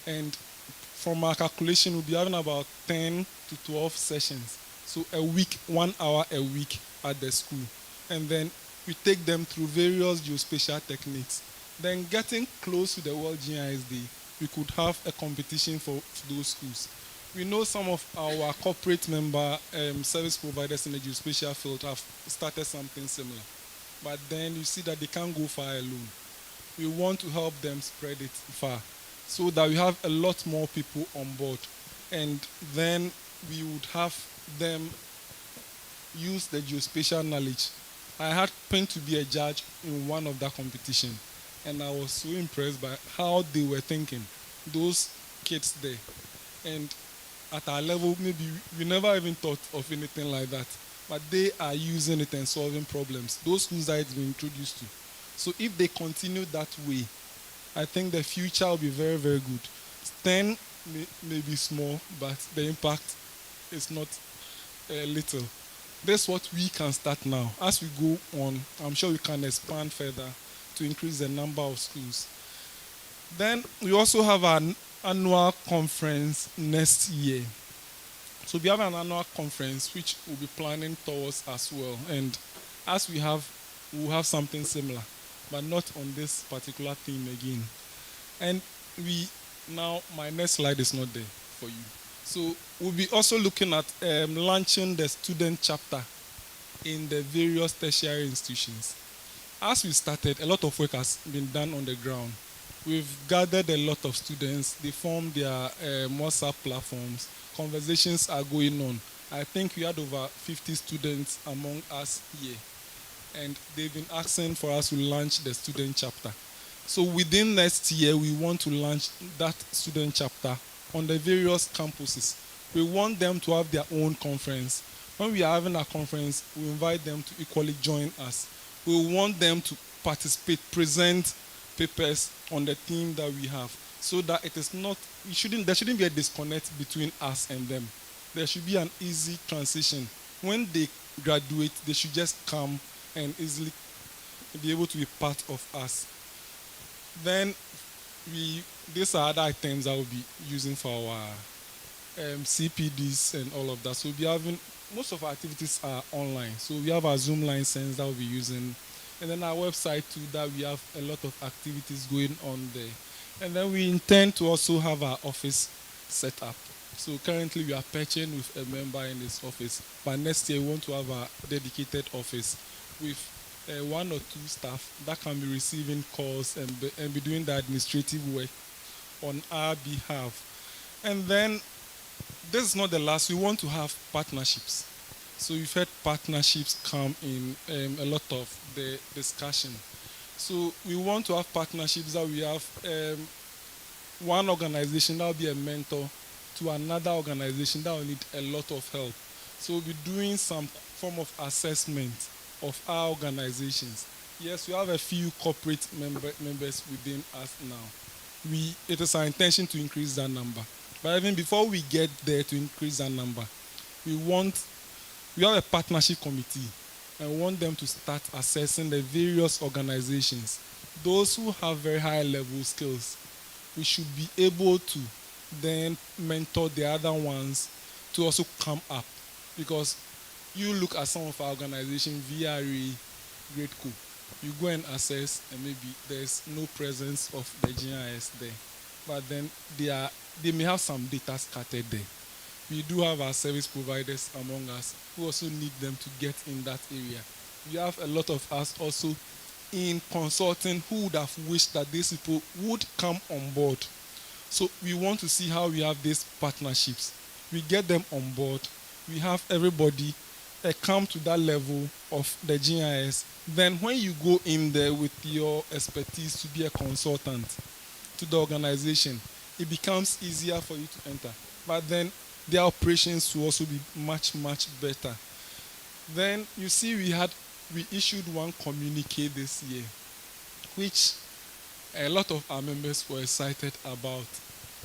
And from our calculation, we'll be having about 10 to 12 sessions. So a week, 1 hour a week at the school. And then we take them through various geospatial techniques. Then getting close to the World GIS Day, we could have a competition for those schools. We know some of our corporate member service providers in the geospatial field have started something similar. But then you see that they can't go far alone. We want to help them spread it far so that we have a lot more people on board. And then we would have them use the geospatial knowledge. I happened to be a judge in one of that competition, and I was so impressed by how they were thinking, those kids there. And at our level, maybe we never even thought of anything like that. But they are using it and solving problems. Those schools that it's been introduced to. So if they continue that way, I think the future will be very, very good. 10 may be small, but the impact is not little. That's what we can start now. As we go on, I'm sure we can expand further to increase the number of schools. Then we also have an annual conference next year. So we have an annual conference which we'll be planning towards as well. And as we'll have something similar, but not on this particular theme again. And now my next slide is not there for you. So we'll be also looking at launching the student chapter in the various tertiary institutions. As we started, a lot of work has been done on the ground. We've gathered a lot of students. They formed their WhatsApp platforms. Conversations are going on. I think we had over 50 students among us here. And they've been asking for us to launch the student chapter. So within next year, we want to launch that student chapter on the various campuses. We want them to have their own conference. When we are having a conference, we invite them to equally join us. We want them to participate, present papers on the theme that we have, so that it is not, there shouldn't be a disconnect between us and them. There should be an easy transition. When they graduate, they should just come and easily be able to be part of us. Then these are other items that we'll be using for our CPDs and all of that. So we'll be having, most of our activities are online. So we have our Zoom license that we'll be using. And then our website too, that we have a lot of activities going on there. And then we intend to also have our office set up. So currently we are patching with a member in this office. But next year we want to have a dedicated office with 1 or 2 staff that can be receiving calls and be doing the administrative work on our behalf. And then this is not the last. We want to have partnerships. So we've had partnerships come in a lot of the discussion. So we want to have partnerships that we have one organization that will be a mentor to another organization that will need a lot of help. So we'll be doing some form of assessment of our organizations. Yes, we have a few corporate members within us now. It is our intention to increase that number. But even before we get there to increase that number, we have a partnership committee, and we want them to start assessing the various organizations. Those who have very high level skills, we should be able to then mentor the other ones to also come up. Because you look at some of our organizations, VRE, Great Co. You go and assess, and maybe there's no presence of the GIS there. But then they may have some data scattered there. We do have our service providers among us who also need them to get in that area. We have a lot of us also in consulting who would have wished that these people would come on board. So we want to see how we have these partnerships. We get them on board. We have everybody come to that level of the GIS, then when you go in there with your expertise to be a consultant to the organization, it becomes easier for you to enter. But then their operations will also be much, much better. Then you see we issued one communique this year, which a lot of our members were excited about.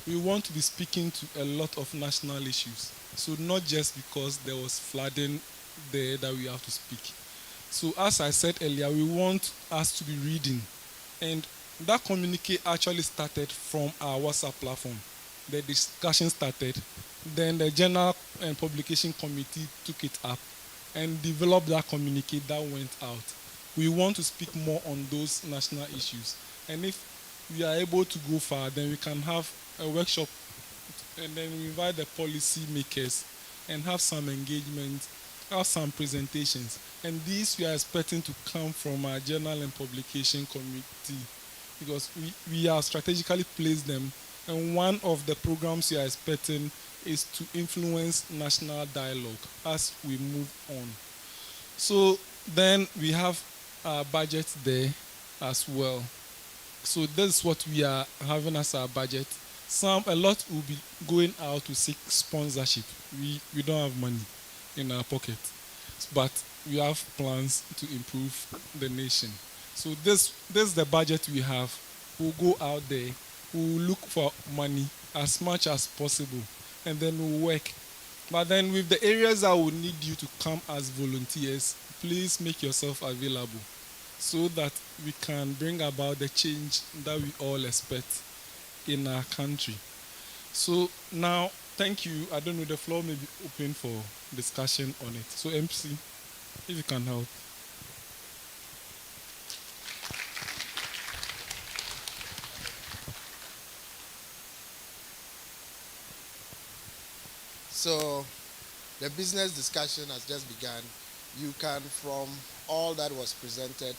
We want to be speaking to a lot of national issues. So not just because there was flooding there that we have to speak. So as I said earlier, we want us to be reading. And that communique actually started from our WhatsApp platform. The discussion started. Then the Journal and Publication Committee took it up and developed that communique that went out. We want to speak more on those national issues. And if we are able to go far, then we can have a workshop and then we invite the policy makers and have some engagement, have some presentations. And these we are expecting to come from our Journal and Publication Committee because we are strategically placed them. And one of the programs we are expecting is to influence national dialogue as we move on. So then we have our budget there as well. So this is what we are having as our budget. A lot will be going out to seek sponsorship. We don't have money in our pocket, but we have plans to improve the nation. So this is the budget we have. We'll go out there, we'll look for money as much as possible, and then we'll work. But then with the areas that will need you to come as volunteers, please make yourself available so that we can bring about the change that we all expect in our country. So now, thank you. I don't know, the floor may be open for discussion on it. So MC, if you can help. So the business discussion has just begun. You can, from all that was presented,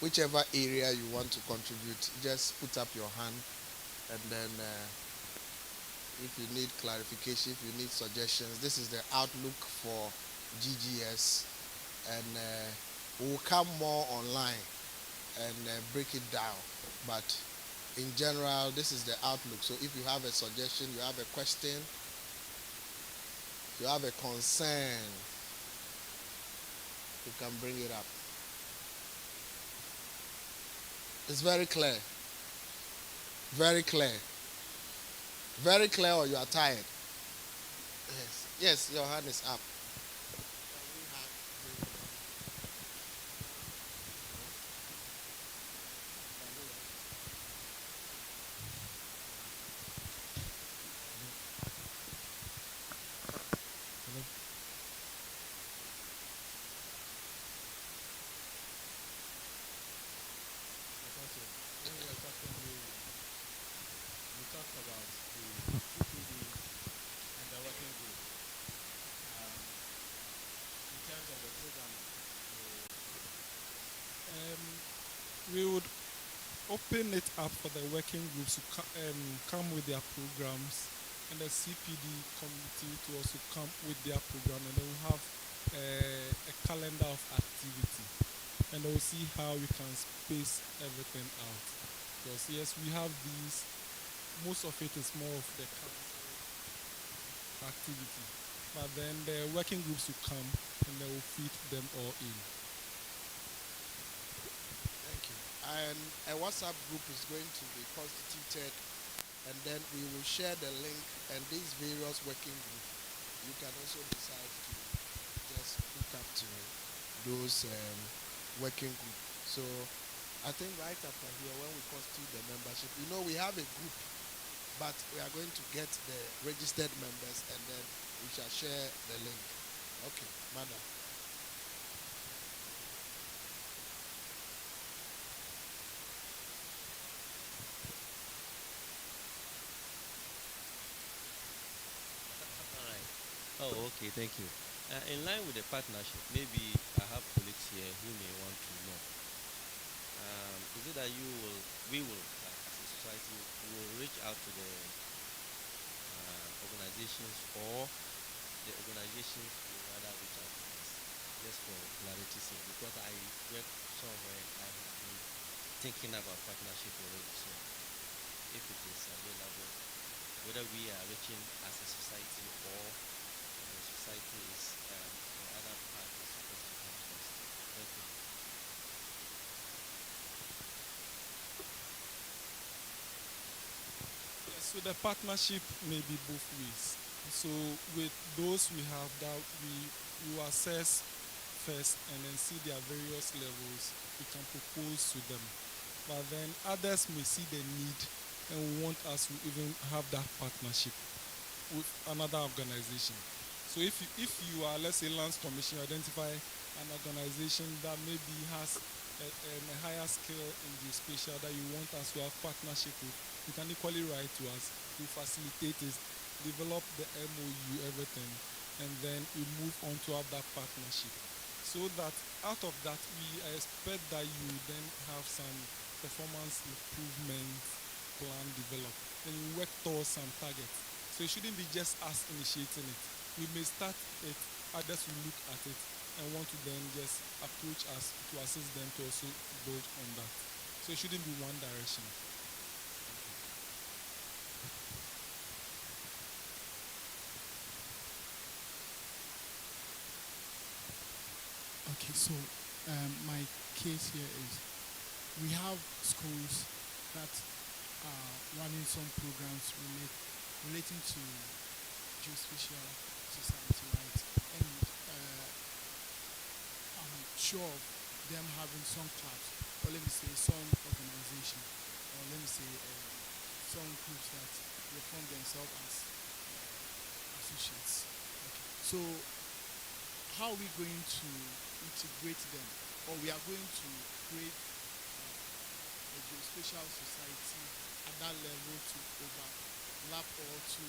whichever area you want to contribute, just put up your hand, and then if you need clarification, if you need suggestions, this is the outlook for GGS, and we'll come more online and break it down. But in general, this is the outlook. So if you have a suggestion, you have a question, you have a concern, you can bring it up. It's very clear. Very clear. Very clear, or you are tired. Yes. Yes, your hand is up. We would open it up for the working groups to come with their programs, and the CPD committee to also come with their program, and then we'll have a calendar of activity, and then we'll see how we can space everything out. Because yes, we have these, most of it is more of the council activity, but then the working groups will come and they will feed them all in. And a WhatsApp group is going to be constituted, and then we will share the link, and these various working groups, you can also decide to just hook up to those working groups. So I think right after here, when we constitute the membership, we have a group, but we are going to get the registered members, and then we shall share the link. Okay, madam. Oh, okay, thank you. In line with the partnership, maybe I have colleagues here who may want to know. Is it that we will, like as a society, will reach out to the organizations, or the organizations will rather reach out to us? for clarity's sake, because I work somewhere I have been thinking about partnership already. So if it is available, whether we are reaching as a society or the society is the other part is supposed to come first. Thank you. Yes, so the partnership may be both ways. So with those we have that we will assess first and then see their various levels, we can propose to them. But then others may see the need and want us to even have that partnership with another organization. So if you are, let's say, Lands Commission, you identify an organization that maybe has a higher skill in geospatial that you want us to have partnership with, you can equally write to us to facilitate it, develop the MOU, everything, and then we move on to have that partnership. So that out of that, we expect that you then have some performance improvement plan developed, and you work towards some targets. So it shouldn't be just us initiating it. We may start it, others will look at it and want to then just approach us to assist them to also build on that. So it shouldn't be one direction. Okay, so my case here is we have schools that are running some programs relating to Geospatial Society, right? And I'm sure of them having some clubs, or let me say some organization, or let me say some groups that they form themselves as associates. Okay, so how are we going to integrate them, or we are going to create a geospatial society at that level to overlap or to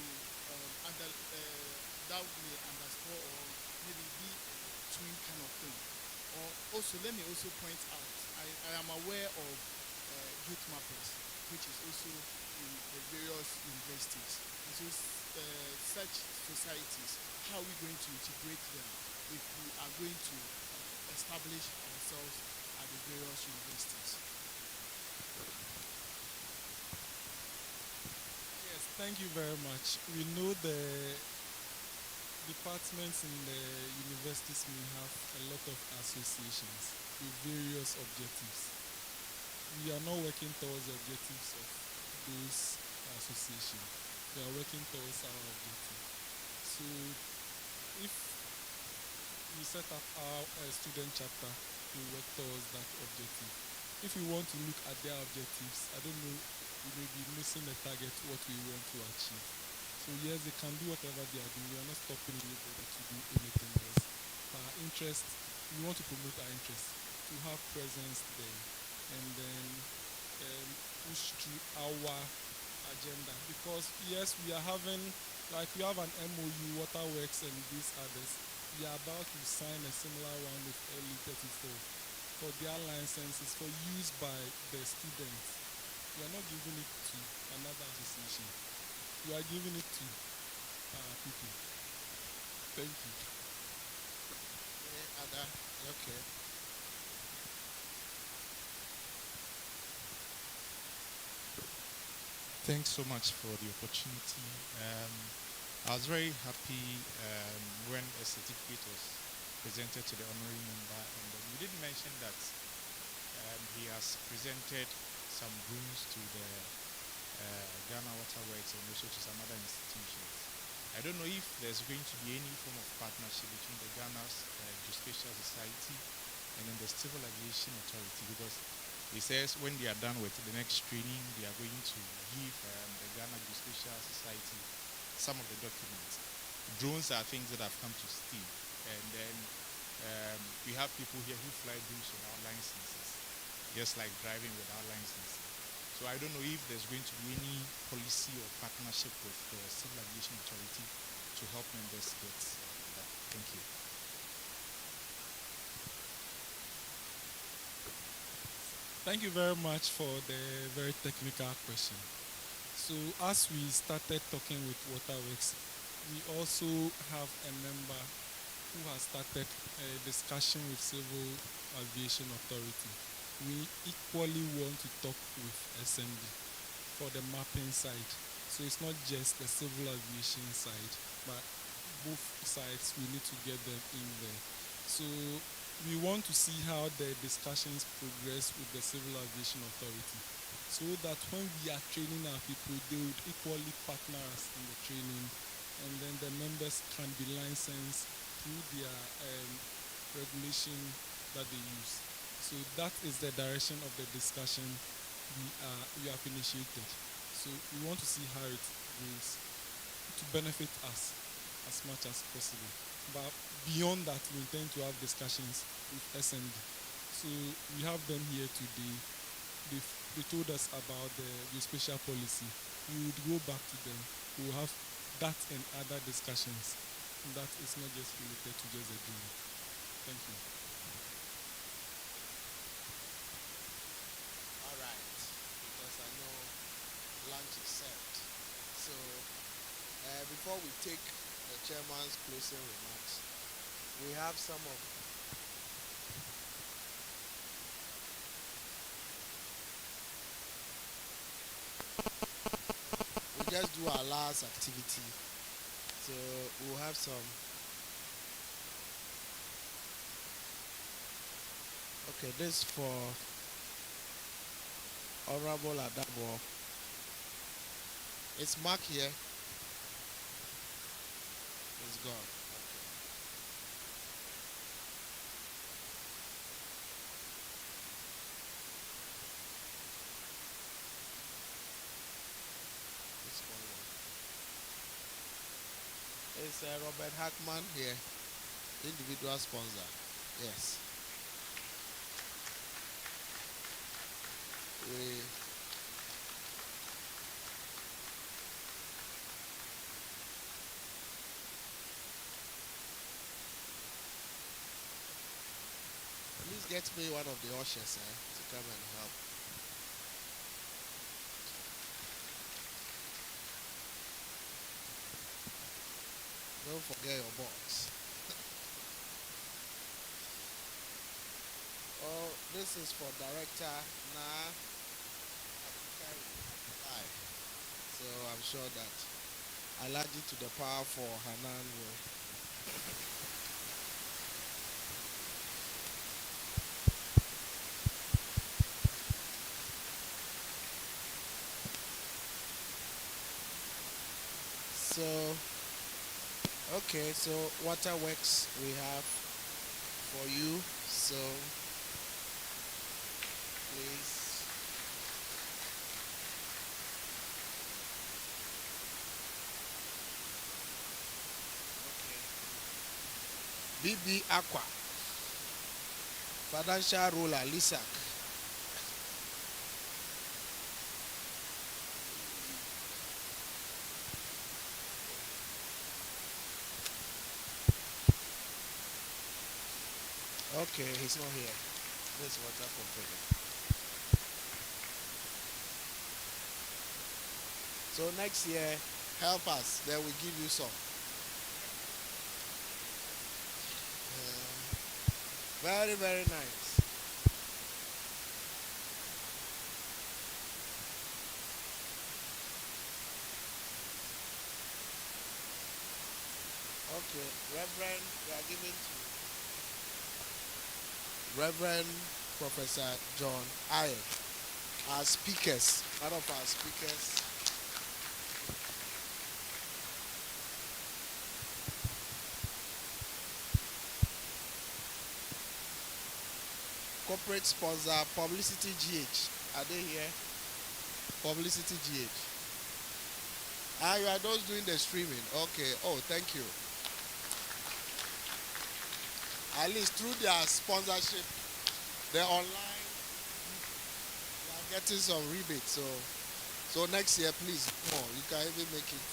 under, that may underscore or maybe be a twin kind of thing. Or also, let me also point out, I am aware of youth mappers, which is also in the various universities. And so such societies, how are we going to integrate them if we are going to establish ourselves at the various universities? Yes, thank you very much. We know the departments in the universities may have a lot of associations with various objectives. We are not working towards the objectives of those associations. We are working towards our objective. So if we set up our student chapter, we work towards that objective. If we want to look at their objectives, I don't know, we may be missing the target, what we want to achieve. So yes, they can do whatever they are doing. We are not stopping anybody to do anything else. But our interest, we want to promote our interest, to have presence there, and then push through our agenda. Because yes, we are having, like we have an MOU, Waterworks and these others. We are about to sign a similar one with LE 34 for their licenses for use by the students. We are not giving it to another association. We are giving it to people. Thank you. Ada, okay. Thanks so much for the opportunity. I was very happy when a certificate was presented to the honorary member, and you did mention that he has presented some brooms to the Ghana Waterworks and also to some other institutions. I don't know if there's going to be any form of partnership between the Ghana's Geospatial Society and then the Civil Aviation Authority, because he says when they are done with the next training, they are going to give the Ghana Geospatial Society some of the documents. Drones are things that have come to stay, and then we have people here who fly drones without licenses, just like driving without licenses. So I don't know if there's going to be any policy or partnership with the Civil Aviation Authority to help members get that. Thank you. Thank you very much for the very technical question. So as we started talking with Waterworks, we also have a member who has started a discussion with Civil Aviation Authority. We equally want to talk with SMD for the mapping side. So it's not just the civil aviation side, but both sides, we need to get them in there. So we want to see how the discussions progress with the Civil Aviation Authority, so that when we are training our people, they would equally partner us in the training, and then the members can be licensed through their regulation that they use. So that is the direction of the discussion we have initiated. So we want to see how it goes to benefit us as much as possible. But beyond that, we intend to have discussions with SMD. So we have them here today. They told us about the geospatial policy. We would go back to them. We will have that and other discussions. And that is not just related to just a dream. Thank you. All right, because I know lunch is served. So before we take the chairman's closing remarks, we have some of we just do our last activity. So we'll have some. Okay, this for Honorable Adabo. It's Mark here. It's gone. Okay. It's gone. It's Robert Hackman here, individual sponsor. Yes. We please get me one of the ushers to come and help. Don't forget your box. Oh, this is for Director Na Abukari. Hi. So I'm sure that allergic to the power for Hanan will. So, okay, so waterworks we have for you. So, please. Okay. BB Aqua. Financial ruler, Lisak. Okay, he's not here. This water company. So next year, help us. Then we give you some. Very, very nice. Okay, Reverend, we are giving to Reverend Professor John Ayer, our speakers, one of our speakers. Corporate sponsor, Publicity GH. Are they here? Publicity GH. Ah, you are those doing the streaming. Okay. Oh, thank you. At least through their sponsorship, they're online. They are getting some rebates. So next year, please, more. You can even make it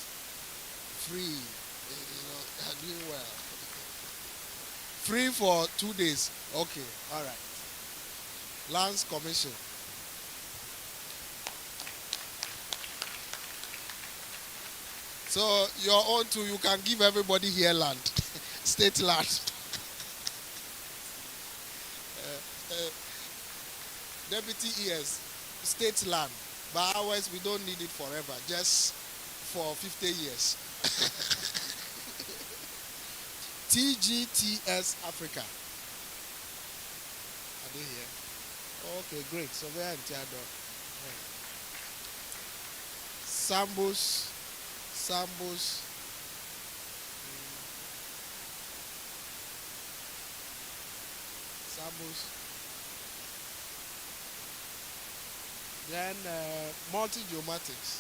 free. You know, they're doing well. Free for 2 days. Okay. All right. Lands Commission. So your own too, you can give everybody here land, state land. Deputy ES, state land. But ours, we don't need it forever, just for 50 years. TGTS Africa. Are they here? Okay, great. So we are in Tiado. Sambus. Then multi-geomatics.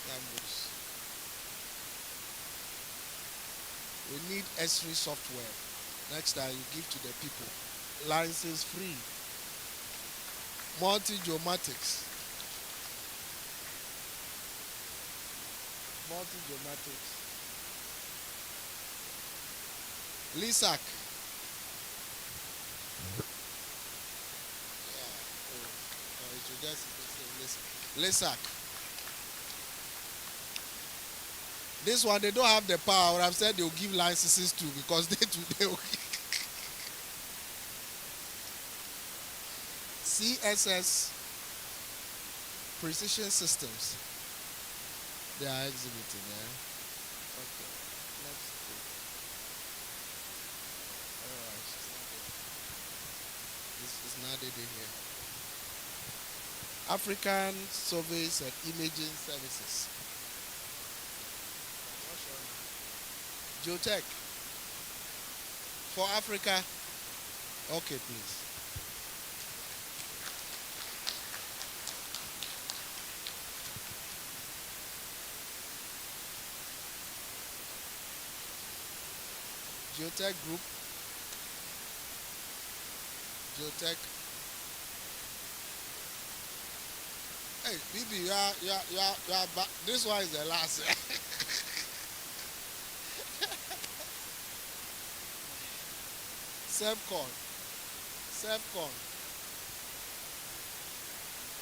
Sambus. We need S3 software. Next time you give to the people. License free. Multi-geomatics. LISAC. Yeah. Oh, it should just say LISAC. This one, they don't have the power. I've said they'll give licenses to because they will. CSS Precision Systems. They are exhibiting, yeah. Okay. Next page. Alright, it's not there here. African Surveys and Imaging Services. Geotech. For Africa. Okay, please. Geotech Group. Geotech. Hey, Bibi, you are back. This one is the last. Self-con.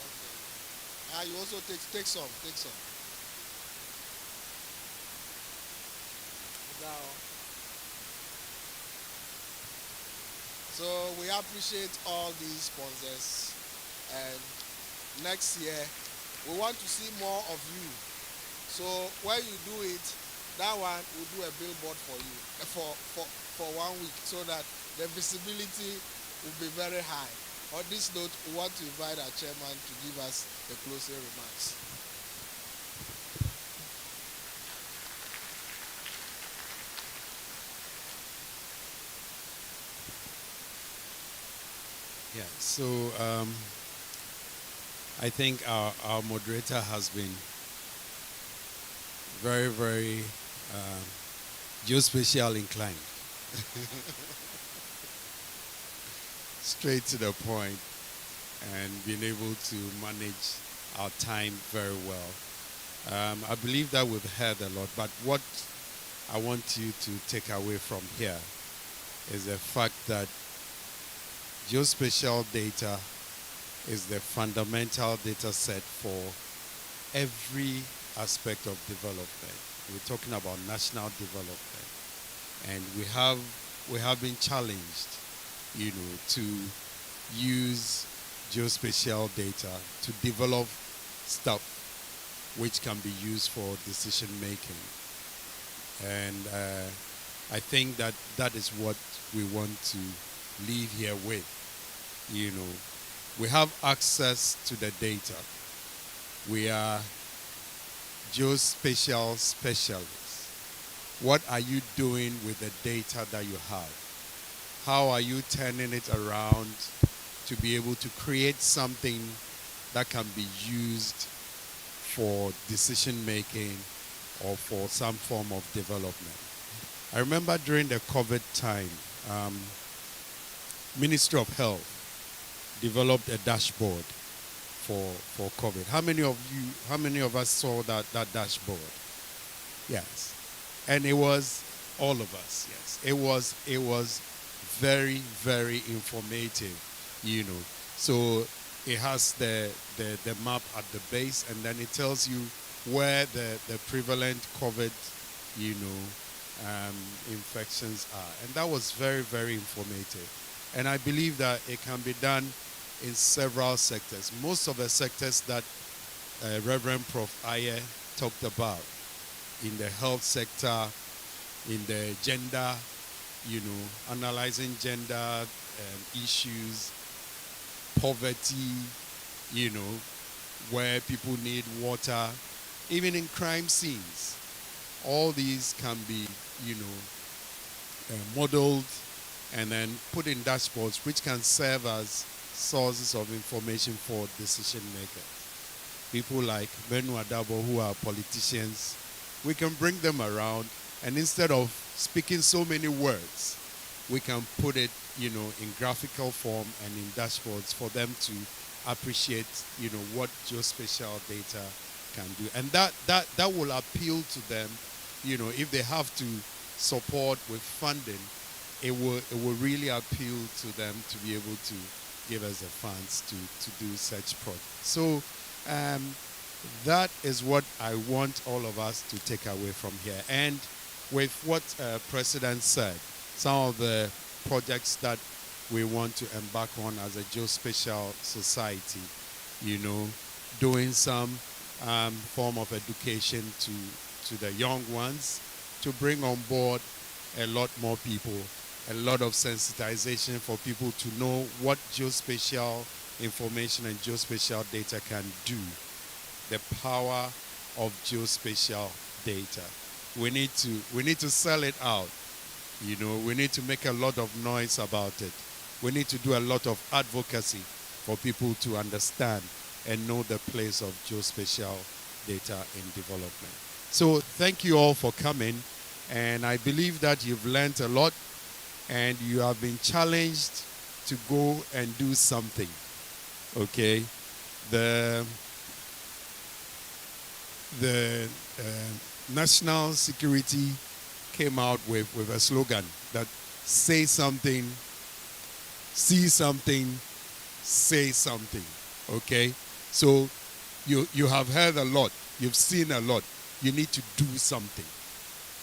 Okay. You also take some. Now. So we appreciate all these sponsors, and next year we want to see more of you. So when you do it, that one will do a billboard for you for 1 week, so that the visibility will be very high. On this note, we want to invite our chairman to give us the closing remarks. Yeah, so I think our moderator has been very, very geospatial inclined. Straight to the point, and being able to manage our time very well. I believe that we've heard a lot, but what I want you to take away from here is the fact that geospatial data is the fundamental data set for every aspect of development. We're talking about national development, and we have been challenged, to use geospatial data to develop stuff which can be used for decision making. And I think that is what we want to leave here with. We have access to the data. We are geospatial specialists. What are you doing with the data that you have? How are you turning it around to be able to create something that can be used for decision making or for some form of development? I remember during the COVID time, Ministry of Health developed a dashboard for COVID. How many of us saw that dashboard? Yes. And it was all of us, yes. It was very, very informative, So it has the map at the base, and then it tells you where the prevalent COVID, you know, infections are. And that was very, very informative. And I believe that it can be done in several sectors. Most of the sectors that Reverend Prof. Aye talked about, in the health sector, in the gender, you know, analyzing gender issues, poverty, you know, where people need water, even in crime scenes. All these can be, you know, modeled and then put in dashboards which can serve as sources of information for decision makers. People like Benu Adabo, who are politicians, we can bring them around, and instead of speaking so many words, we can put it, you know, in graphical form and in dashboards for them to appreciate, you know, what geospatial data can do. And that will appeal to them, you know, if they have to support with funding, it will really appeal to them to be able to give us the funds to do such projects. So that is what I want all of us to take away from here. And with what President said, some of the projects that we want to embark on as a geospatial society, you know, doing some form of education to the young ones, to bring on board a lot more people, a lot of sensitization for people to know what geospatial information and geospatial data can do, the power of geospatial data. We need to sell it out. You know, we need to make a lot of noise about it. We need to do a lot of advocacy for people to understand and know the place of geospatial data in development. So thank you all for coming, and I believe that you've learned a lot and you have been challenged to go and do something. Okay? The national security came out with a slogan that say something, see something, say something. Okay? So you have heard a lot, you've seen a lot. You need to do something.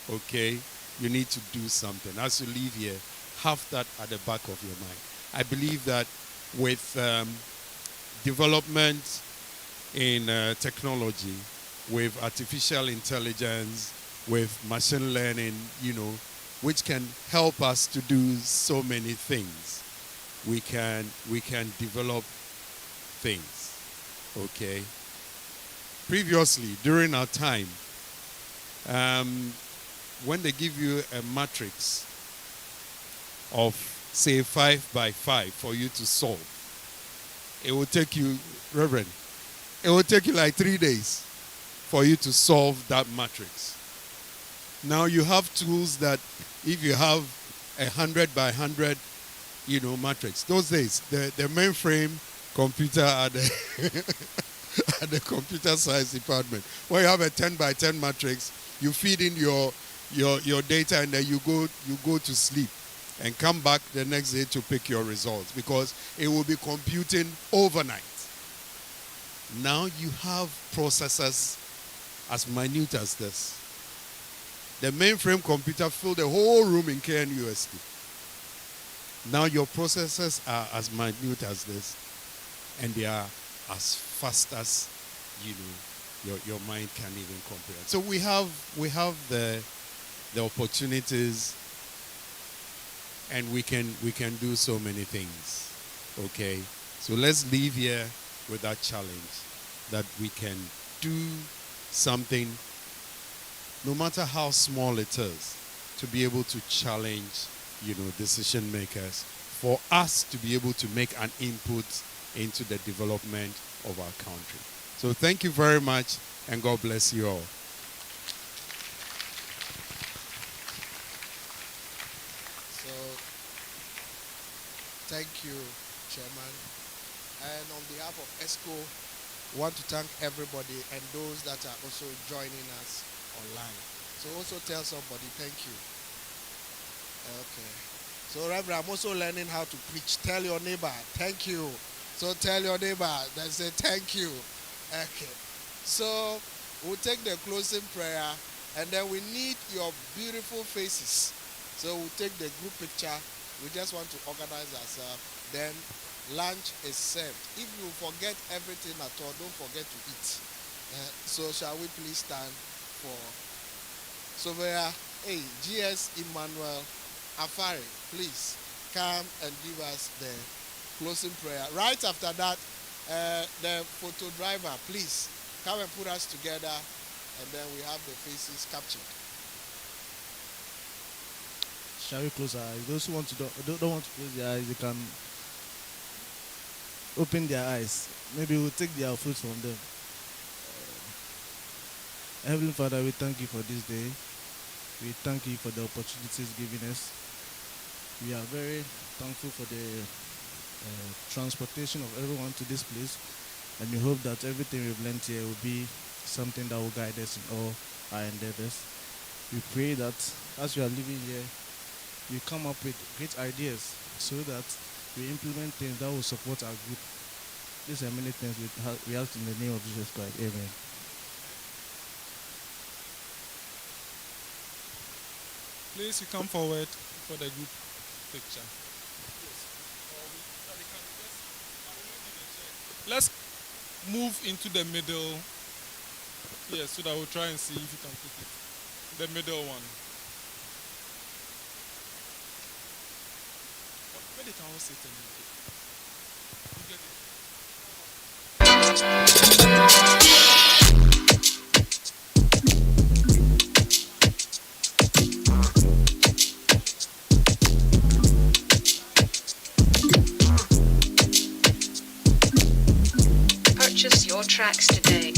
Okay? You need to do something. As you leave here, have that at the back of your mind. I believe that with development in technology, with artificial intelligence, with machine learning, you know, which can help us to do so many things, we can develop things. Okay? Previously, during our time, when they give you a matrix of, say, 5 by 5 for you to solve, it will take you, Reverend, it will take you like 3 days for you to solve that matrix. Now you have tools that if you have 100 by 100, you know, matrix. Those days, the mainframe computer at the, at the computer science department, when you have a 10 by 10 matrix, you feed in your data and then you go to sleep and come back the next day to pick your results because it will be computing overnight. Now you have processors as minute as this. The mainframe computer filled the whole room in KNUST. Now your processors are as minute as this, and they are as fast as, you know, your mind can even comprehend. So we have the opportunities, and we can do so many things. Okay, so let's leave here with that challenge that we can do something, no matter how small it is, to be able to challenge, you know, decision makers, for us to be able to make an input into the development of our country. So thank you very much, and God bless you all. So, thank you, Chairman. And on behalf of ESCO, we want to thank everybody and those that are also joining us online. So also tell somebody thank you. Okay. So Reverend, I'm also learning how to preach. Tell your neighbor, thank you. So tell your neighbor, they say thank you. Okay. So We'll take the closing prayer, and then we need your beautiful faces. So we'll take the group picture. We just want to organize ourselves. Then lunch is served. If you forget everything at all, don't forget to eat. So shall we please stand for Surveyor GS Emmanuel Afari, please come and give us the closing prayer. Right after that, the photo driver, please come and put us together, and then we have the faces captured. Shall we close our eyes? Those who don't want to close their eyes, they can open their eyes. Maybe we'll take their food from them. Heavenly Father, we thank you for this day. We thank you for the opportunities given us. We are very thankful for the transportation of everyone to this place, and we hope that everything we've learned here will be something that will guide us in all our endeavors. We pray that as we are living here, we come up with great ideas so that we implement things that will support our group. These are many things we ask in the name of Jesus Christ. Amen. Please, you come forward for the group picture. Let's move into the middle. Yes, so that we'll try and see if you can put it. The middle one. Where they can all sit in it. You get it? Purchase your tracks today.